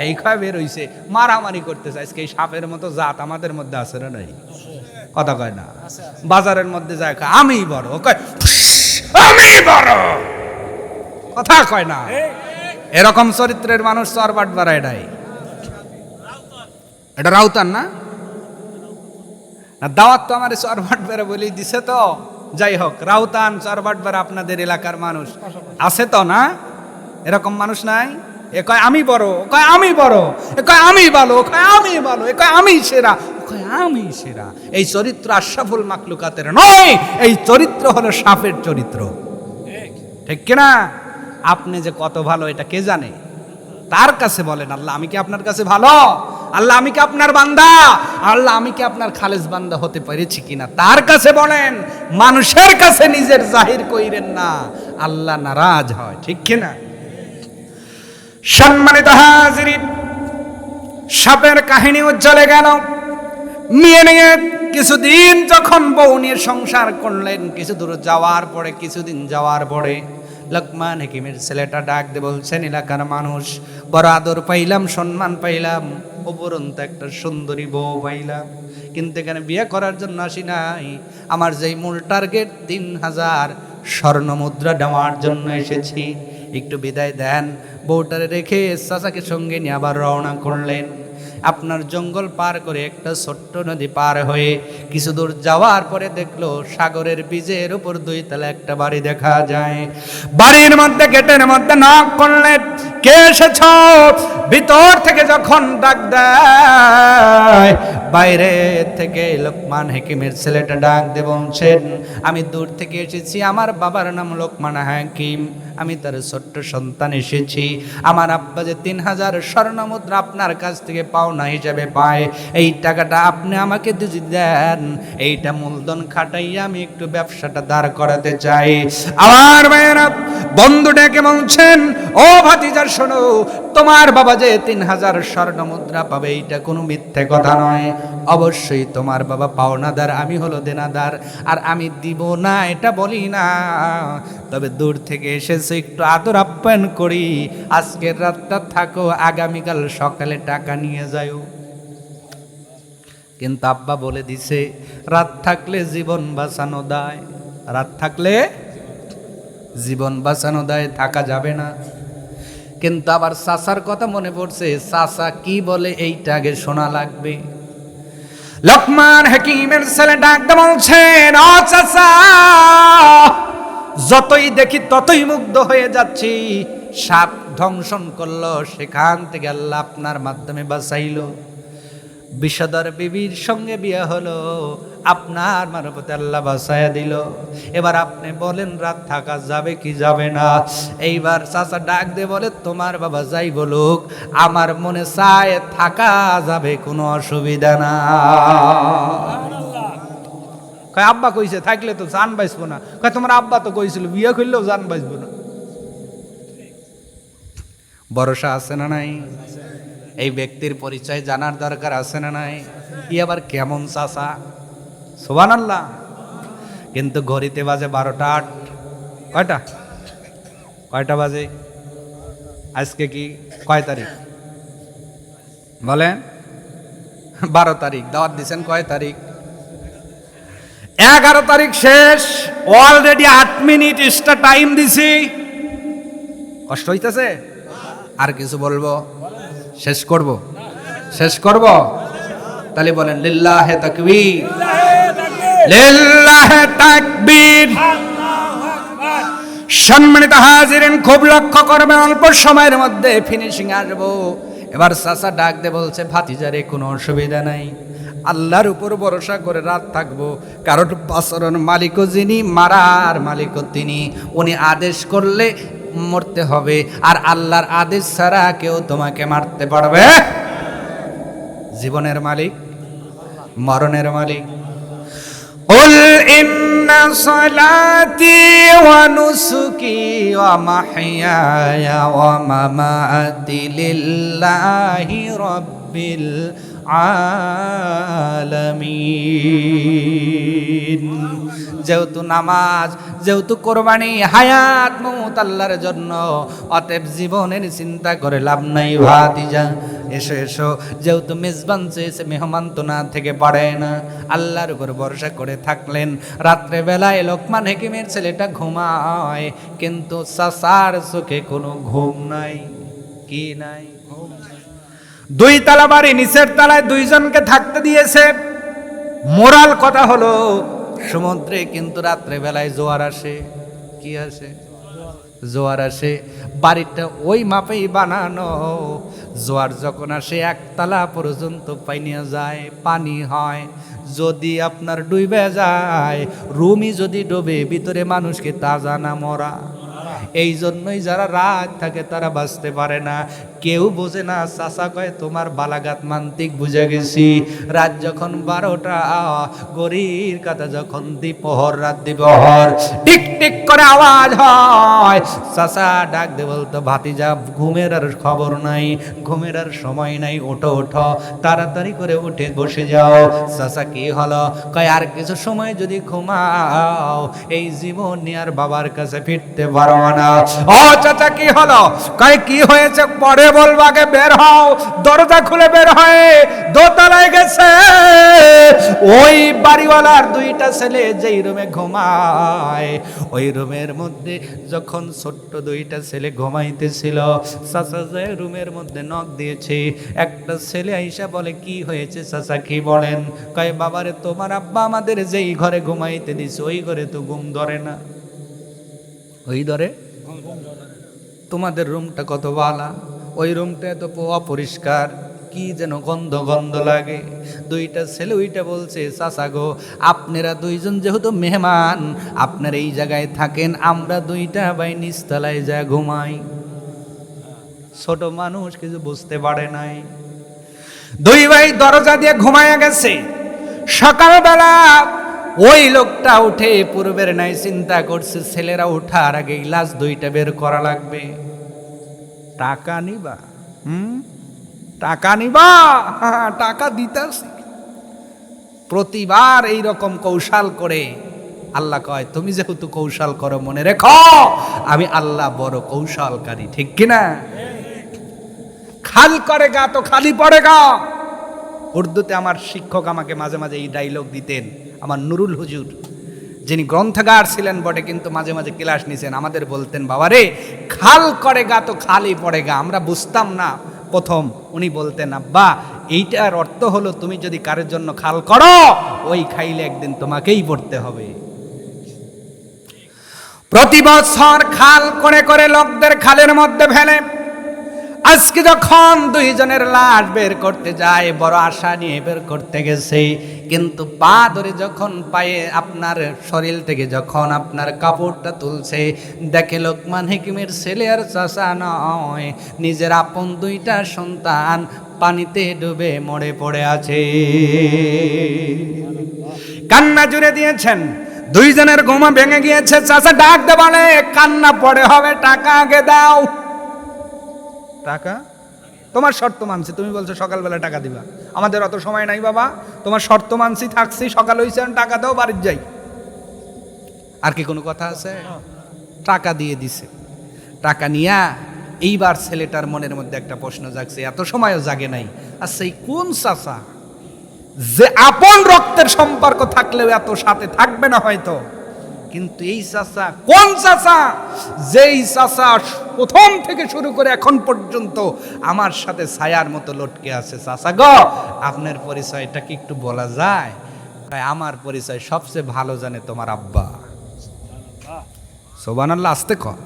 এই কয় বের হইছে, মারামারি করতেছে। আজকে এই সাপের মতো জাত আমাদের মধ্যে আছে না নাই? কথা কয় না? বাজারের মধ্যে যায় আমি বড়, কয় আমি বড়, কথা কয় না। এরকম চরিত্রের মানুষ চরবাট বাড়ায় নাই। এটা রাউতান না? দাওয়াত তো আমার চরবাট বেড়ে বলেই দিছে তো। যাই হোক, রাউতান চরবাট বেড়া আপনাদের এলাকার মানুষ আছে তো না? এরকম মানুষ নাই? এ কয় আমি বড়, কয় আমি বড়, এ কয় আমি ভালো, কয় আমি ভালো, এ কয় আমি সেরা, কয় আমি সেরা। এই চরিত্র আশরাফুল মাখলুকাতের নয়, এই চরিত্র হলো সাপের চরিত্র। ঠিক কিনা? আপনি যে কত ভালো এটা কে জানে? তার কাছে বলেন, আল্লাহ আমি কি আপনার কাছে ভালো? আল্লাহ আমি কি আপনার বান্দা? আল্লাহ আমি কি আপনার খালেস বান্দা হতে পেরেছি কিনা তার কাছে বলেন। মানুষের কাছে নিজের জাহির কইরেন না, আল্লাহ নারাজ হয়। ঠিক কিনা? সম্মানিত হাজিরিন, সাপের কাহিনী উজ্জ্বলে গেল। মেয়ে নিয়ে কিছুদিন যখন বউ নিয়ে সংসার করলেন, কিছু দূর যাওয়ার পরে, কিছুদিন যাওয়ার পরে লোকমান হাকিমের ছেলেটা ডাক দিয়ে বলছেন, এলাকার মানুষ বড় আদর পাইলাম, সম্মান পাইলাম, উপরন্ত একটা সুন্দরী বউ পাইলাম, কিন্তু এখানে বিয়ে করার জন্য আসি নাই। আমার যেই মূল টার্গেট 3000 স্বর্ণ মুদ্রা দেওয়ার জন্য এসেছি, একটু বিদায় দেন। বউটারে রেখে চাচাকে সঙ্গে নিয়ে আবার রওনা করলেন। আপনার জঙ্গল পার করে একটা ছোট্ট নদী পার হয়ে কিছু দূর যাওয়ার পরে দেখলো সাগরের বীজের উপর 2 তলা একটা বাড়ি দেখা যায়। বাড়ির মধ্যে গেটের মধ্যে নক করলেন, কে এসেছ? ভিতর থেকে যখন ডাক দেয়, বাইরে থেকে লোকমান হাকিমের ছেলেটা ডাক দিয়ে বলছেন, আমি দূর থেকে এসেছি, আমার বাবার নাম লোকমান হাকিম, আমি তার ছোট্ট সন্তান এসেছি। আমার আব্বা যে 3000 স্বর্ণ মুদ্রা আপনার কাছ থেকে পাওনা হিসেবে পায়, এই টাকাটা আপনি আমাকে যদি দেন, এইটা মূলধন খাটাইয়া আমি একটু ব্যবসাটা দাঁড় করাতে চাই। আমার ভাইয়েরা বন্ধু ডেকে বলছেন, ও ভাতিজা শোনো, তোমার বাবা যে 3000 স্বর্ণ মুদ্রা পাবে এইটা কোনো মিথ্যে কথা নয়। অবশ্যই তোমার বাবা পাওনাদার, আমি হলো দেনাদার। আর আমি দিব না এটা বলি না, তবে দূর থেকে এসেছে একটু আদর আপ্যায়ন করি। আজকের রাতটা থাকো, আগামীকাল সকালে টাকা নিয়ে যাও। কিন্তু আব্বা বলে দিছে, রাত থাকলে জীবন বাঁচানো দায়, রাত থাকলে জীবন বাঁচানো দায়, থাকা যাবে না। কিন্তু আবার চাচার কথা মনে পড়ছে, চাচা কি বলে এইটা আগে শোনা লাগবে। লোকমান হাকিমের ছেলে ডাক দিয়ে বলছেন, ও চাচা, যতই দেখি ততই মুগ্ধ হয়ে যাচ্ছি। সাপ ধ্বংসন করলো, সেখান থেকে আল্লাহ আপনার মাধ্যমে বাঁচাইলো। বিষধর বিবির সঙ্গে বিয়ে হলো, আপনার মারফতে আল্লাহ বাঁচাইয়া দিল। এবার আপনি বলেন রাত থাকা যাবে কি যাবে না? এইবার চাচা ডাক দিয়ে বলে, তোমার বাবা যাই বলুক, আমার মনে চায় থাকা যাবে, কোনো অসুবিধা না। কয় আব্বা কইছে থাকলে তো জান বাঁচবো না। কয় তোমার আব্বা তো কইছিল বিয়ে করলেও জান বাঁচবো না। ভরসা আছে না নাই? এই ব্যক্তির পরিচয় জানার দরকার আছে না নাই? ই আবার কেমন চাচা, সুবহানাল্লাহ। কিন্তু ঘড়িতে বাজে 12টা 8। কয়টা কয়টা বাজে? আজকে কি কয় তারিখ বলেন? 12 তারিখ। দাওয়াত দিচ্ছেন কয় তারিখ? 11 তারিখ শেষ। অলরেডি 8 মিনিট এক্সট্রা টাইম দিছি। কষ্ট হইতেছে? আর কিছু বলবো? শেষ করব? শেষ করব? তাহলে বলেন লিল্লাহে তাকবীর, লিল্লাহে তাকবীর। সম্মানিত হাজিরিন, খুব লক্ষ্য করবেন, অল্প সময়ের মধ্যে ফিনিশিং আসবো। এবার চাচা ডাক দিয়ে বলছে, ভাতিজারে কোনো অসুবিধা নাই, আল্লাহর উপর ভরসা করে রাত থাকবো। কারণ বাঁচানোর মালিকও যিনি, মারার মালিকও তিনি। উনি আদেশ করলে মরতে হবে, আর আল্লাহর আদেশ ছাড়া কেউ তোমাকে মারতে পারবে। জীবনের মালিক, মরণের মালিক। قل إن صلاتي ونسكي ومحياي ومماتي لله رب العالمين। যেহেতু নামাজ, যেহেতু কোরবানি, হায়াত মউত আল্লাহর জন্য, অতএব জীবনের চিন্তা করে লাভ নাই ভাতিজা। এসো এসো, যেহেতু মেজবান চেয়েছে, মেহমান তো না থেকে পারে না। আল্লাহর উপর ভরসা করে থাকলেন। রাত্রে বেলায় লোকমান হাকিমের ছেলেটা ঘুমায়, কিন্তু চাচার চোখে কোনো ঘুম নাই। কি নাই? দুই তালা বাড়ি, নিচের তালায় দুইজনকে থাকতে দিয়েছে। মোরাল কথা হলো, সমুদ্রে কিন্তু রাত্রে বেলায় জোয়ার আসে। কি আসে? জোয়ার আসে। বাড়িটা ওই মাপেই বানানো, জোয়ার যখন আসে একতলা পর্যন্ত পাইনিয়া যায়, পানি হয়। যদি আপনার ডুবে যায়, রুমই যদি ডুবে, ভিতরে মানুষকে তাজা না মরা। এই জন্যই যারা রাত থাকে তারা বাঁচতে পারে না। কেউ বোঝে না। চাচা কয় তোমার বালাগাত মান্তিক বুঝে গেছি। রাত যখন 12টা, গড়ির কাঁটা যখন দ্বিপহর, রাত দ্বিপহর, টিক টিক করে আওয়াজ হয়। চাচা ডাক দে বলতো, ভাতিজা ঘুমের আর খবর নাই, ঘুমের আর সময় নাই, ওঠো ওঠো, তাড়াতাড়ি করে উঠে বসে যাও। চাচা কি হলো? কয় আর কিছু সময় যদি ঘুমাও, এই জীবন নিয়ে আর বাবার কাছে ফিরতে পারো না। ও চাচা কি হলো? কয় কি হয়েছে পরে বলবো, আগে বের হও। দরজা খুলে বের হয়, দোতলায় গেছে। ওই বাড়িওয়ালার দুইটা ছেলে যেই রুমে ঘুমায়, ওই রুমের মধ্যে যখন ছোট্ট দুইটা ছেলে ঘুমাইতেছিল, চাচা যে রুমের মধ্যে নক দিয়েছে। একটা ছেলে আইসা বলে, কি হয়েছে চাচা, কি বলেন? কয় বাবারে, তোমার আব্বা আমাদের যেই ঘরে ঘুমাইতে দিছে, ওই ঘরে তো ঘুম ধরে না। ওই ধরে? তোমাদের রুমটা কত বালা, ওই রুমটা এত অপরিষ্কার, কি যেন গন্ধ গন্ধ লাগে। দুইটা ছেলে ওইটা বলছে, চাচা গো, আপনারা দুইজন যেহেতু মেহমান, আপনারা এই জায়গায় থাকেন, আমরা দুইটা ভাই নিচতলায় যা ঘুমাই। ছোট মানুষ কিছু বুঝতে পারে নাই। দুই ভাই দরজা দিয়ে ঘুমায়া গেছে। সকালবেলা ওই লোকটা উঠে পূর্বের নাই চিন্তা করছে, ছেলেরা ওঠার আগে গ্লাস দুইটা বের করা লাগবে। টাকা নিবা? টাকা নিবা? টাকা দিতেছি। প্রতিবার এই রকম কৌশল করে আল্লাহ কয়, তুমি যেহেতু কৌশল করো, মনে রেখো আমি আল্লাহ বড় কৌশলকারী। ঠিক কিনা? খাল করে গা তো খালি পড়ে গা। উর্দুতে আমার শিক্ষক আমাকে মাঝে মাঝে এই ডায়লগ দিতেন। আমার নুরুল হুজুর, যিনি গ্রন্থাগার ছিলেন বটে, কিন্তু মাঝে মাঝে ক্লাস নিছেন, আমাদের বলতেন, বাবারে খাল করে গা তো খালি পড়ে গা। আমরা বুঝতাম না প্রথম। উনি বলতেন, আব্বা এইটার অর্থ হলো, তুমি যদি কারোর জন্য খাল করো, ওই খাইলে একদিন তোমাকেই পড়তে হবে। প্রতি বছর খাল করে করে লোকদের খালের মধ্যে ফেলে। আজকে যখন দুইজনের লাশ বের করতে যায়, বড় আশা নিয়ে বের করতে গেছে, কিন্তু পা ধরে যখন পায়ে আপনার শরীর থেকে যখন আপনার কাপড়টা তুলছে, দেখে লোকমান হাকিমের ছেলে আর চাচা নয়, নিজের আপন দুইটা সন্তান পানিতে ডুবে মরে পড়ে আছে। কান্না জুড়ে দিয়েছেন। দুইজনের ঘুমা ভেঙে গিয়েছে। চাচা ডাক দে বলে, কান্না পড়ে হবে, টাকা আগে দাও। টাকা? তোমার শর্ত মানছি, তুমি বলছো সকালবেলা টাকা দিবা, আমাদের অত সময় নাই বাবা, তোমার শর্ত মানছি, থাকছি, সকাল হইছে, টাকা দাও, বাড়ির যাই। আর কি কোনো কথা আছে? টাকা দিয়ে দিছে। টাকা নিয়া এইবার ছেলেটার মনের মধ্যে একটা প্রশ্ন জাগছে, এত সময়ও জাগে নাই। আচ্ছা, এই কোন চাচা যে আপন রক্তের সম্পর্ক থাকলেও এত সাথে থাকবে না হয়তো, কিন্তু এই চাচা কোন চাচা, যেই চাচা প্রথম থেকে শুরু করে এখন পর্যন্ত আমার সাথে ছায়ার মতো লটকে আছে। চাচা গো, আপনার পরিচয়টা কি একটু বলা যায়? তাই আমার পরিচয় সবচেয়ে ভালো জানে তোমার আব্বা। সুবহানাল্লাহ, আস্তে কর।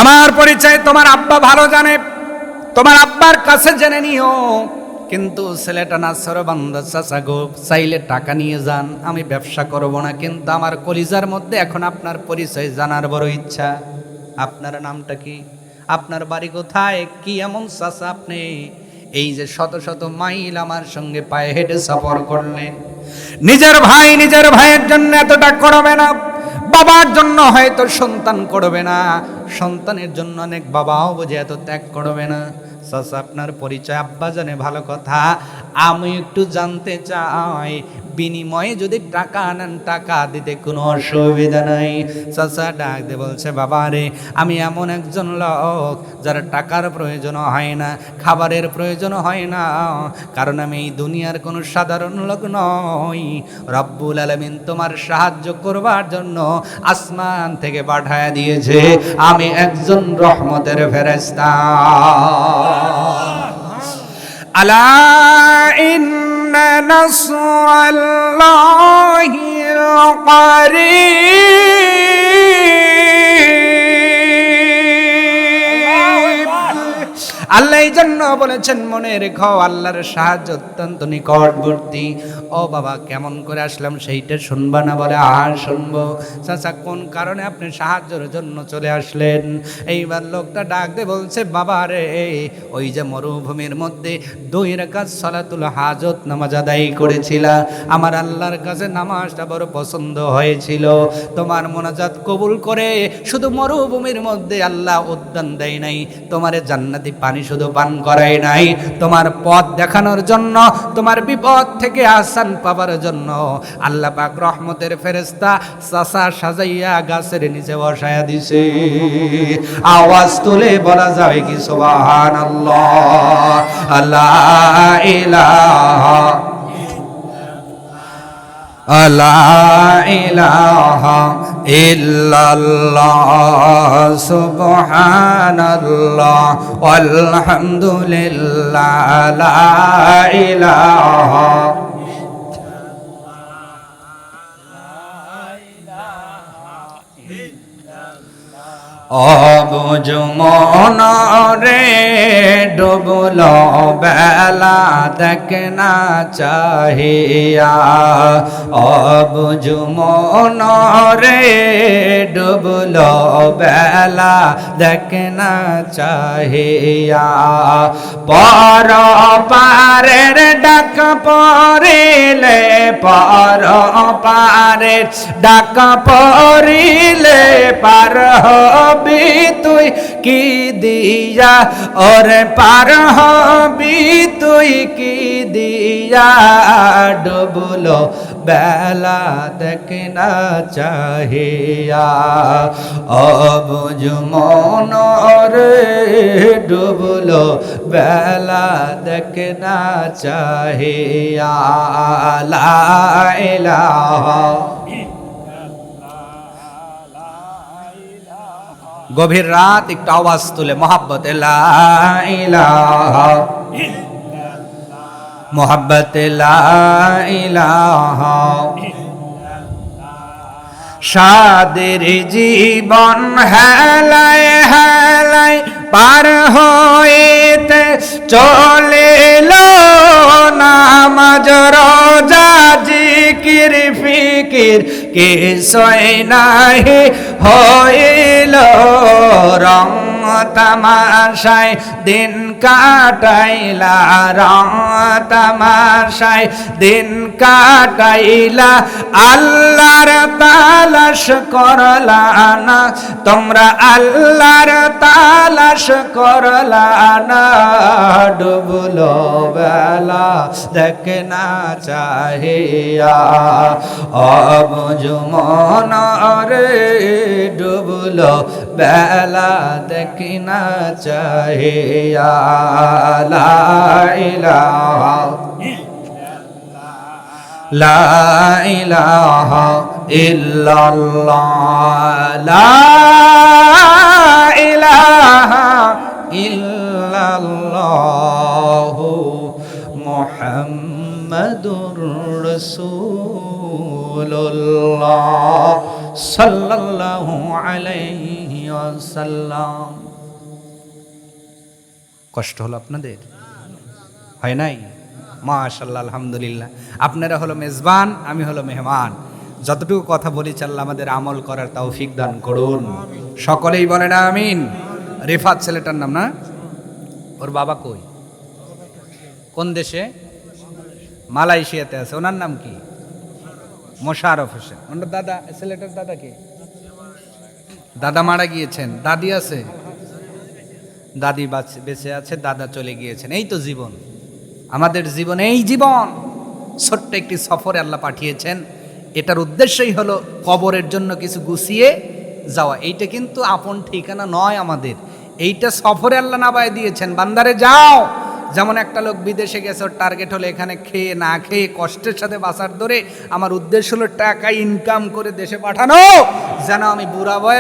আমার পরিচয় তোমার আব্বা ভালো জানে। তোমার আব্বার কাছে জেনে নিও, কিন্তু ছেলেটা নাছর বান্দা, চাচা গো চাইলে টাকা নিয়ে যান, আমি ব্যবসা করব না, কিন্তু আমার কলিজার মধ্যে এখন আপনার পরিচয় জানার বড় ইচ্ছা। আপনার নামটা কি? আপনার বাড়ি কোথায়? কি এমন চাচা আপনি এই যে শত শত মাইল আমার সঙ্গে পায়ে হেঁটে সফর করলেন? নিজের ভাই নিজের ভাইয়ের জন্য এতটা করবে না, বাবার জন্য হয়তো সন্তান করবে না, সন্তানের জন্য অনেক বাবাও বুঝে এত ত্যাগ করবে না। চাচা আপনার পরিচয়? আব্বা জানে, ভালো কথা, আমি একটু জানতে চাই, বিনিময়ে যদি টাকা আনেন টাকা দিতে কোনো অসুবিধা নাই। চাচা ডাক দিয়ে বলছে, বাবা রে, আমি এমন একজন লোক যার টাকার প্রয়োজন হয় না, খাবারের প্রয়োজন হয় না, কারণ আমি এই দুনিয়ার কোনো সাধারণ লোক নই। রব্বুল আলামিন তোমার সাহায্য করবার জন্য আসমান থেকে পাঠায় দিয়েছে, আমি একজন রহমতের ফেরেশতা। আলা ইন্না নাসরাল্লাহি কারীব। আল্লাহ এই জন্য বলেছেন, মনে রেখো আল্লাহর সাহায্য অত্যন্ত নিকটবর্তী। ও বাবা, কেমন করে আসলাম সেইটা শুনবা না? বলে, আর শুনবো। চাচা কোন কারণে আপনি সাহায্যের জন্য চলে আসলেন? এইবার লোকটা ডাক দিয়ে বলছে, বাবা রে, ওই যে মরুভূমির মধ্যে 2 রাকাত সালাতুল হাজত নামাজ আদায় করেছিলা, আমার আল্লাহর কাছে নামাজটা বড় পছন্দ হয়েছিল। তোমার মোনাজাত কবুল করে শুধু মরুভূমির মধ্যে আল্লাহ উদ্যান দেয় নাই, তোমারে জান্নাতি পানি শুধু পান করাই নাই, তোমার পথ দেখানোর জন্য, তোমার বিপদ থেকে আসান পাবার জন্য আল্লাহ পাক রহমতের ফেরেশতা চাচা সাজাইয়া গাছের নিচে বসায়া দিছে। আওয়াজ তুলে বলা যায় কি সুবহানাল্লাহ? লা ইলাহা লা ইলাহা ইল্লাল্লাহ সুবহানাল্লাহ ওয়ালহামদুলিল্লাহ লা ইলাহা অবুঝ মন রে ডুবল বেলা দেখনা চাহিয়া, অবুঝ মন রে ডুবল বেলা দেখনা চাহিয়া, পর পারের ডাক পড়িলে, পর পারের ডাক পড়িলে পার হবি তুই কি দিয়া, ওরে পার হবি তুই কি দিয়া, ডুবলো বেলা দেখনা চাহিয়া, অবুঝ মন রে ডুবলো বেলা দেখনা চাহিয়া, লা ইলাহা। গভীর রাত, একটু আওয়াজ তুলে মোহাব্বতে লা ইলাহা, মোহাব্বতে লা ইলাহা। সাদের জীবন হেলায় হেলায় পার হইতে চলিল, নামাজ রোজা জিকির ফিকির কিছুই নাহি হইল, রং তামাশায় দিন কাটাইলা, রং তামাশায় দিন কাটাইলা, আল্লাহর তালাশ করলা না তোমরা, আল্লাহর তালাশ করলা না, ডুবলো বেলা দেখনা চাহিয়া, অবুঝ মন রে ডুবলো বেলা দেখনা চাহিয়া, লা ইলাহা লা ইলাহা ইল্লাল্লাহ, লা ইলাহা ইল্লাল্লাহ মুহাম্মাদুর রাসূলুল্লাহ সাল্লাল্লাহু আলাইহি ওয়াসাল্লাম। কষ্ট হলো আপনাদের? হয় নাই? মাশাআল্লাহ, আলহামদুলিল্লাহ। আপনারা হলো মেজবান, আমি হলো মেহমান। যতটুকু কথা বলেছি আল্লাহ আমাদের আমল করার তৌফিক দান করুন। সকলেই বলেন আমিন। রিফাত ছেলেটার নাম না? ওর বাবা কই? কোন দেশে? মালয়েশিয়াতে আছে। ওনার নাম কি? মোশাররফ হোসেন। ওনার দাদা, ছেলেটার দাদা কে? দাদা মারা গিয়েছেন। দাদি আছে? দাদি বেঁচে আছে, দাদা চলে গিয়েছেন। এই তো জীবন, আমাদের জীবন এই জীবন। ছোট্ট একটি সফরে আল্লাহ পাঠিয়েছেন। এটার উদ্দেশ্যই হলো কবরের জন্য কিছু গুছিয়ে যাওয়া। এইটা কিন্তু আপন ঠিকানা নয় আমাদের, এইটা সফরে আল্লাহ নাবায় দিয়েছেন, বান্দারে যাও। যেমন একটা লোক বিদেশে গেছে, ওর টার্গেট হলো এখানে খেয়ে না খেয়ে কষ্টের সাথে বাঁচার ধরে আমার উদ্দেশ্য হলো টাকা ইনকাম করে দেশে পাঠানো, যেন আমি বুড়া বয়স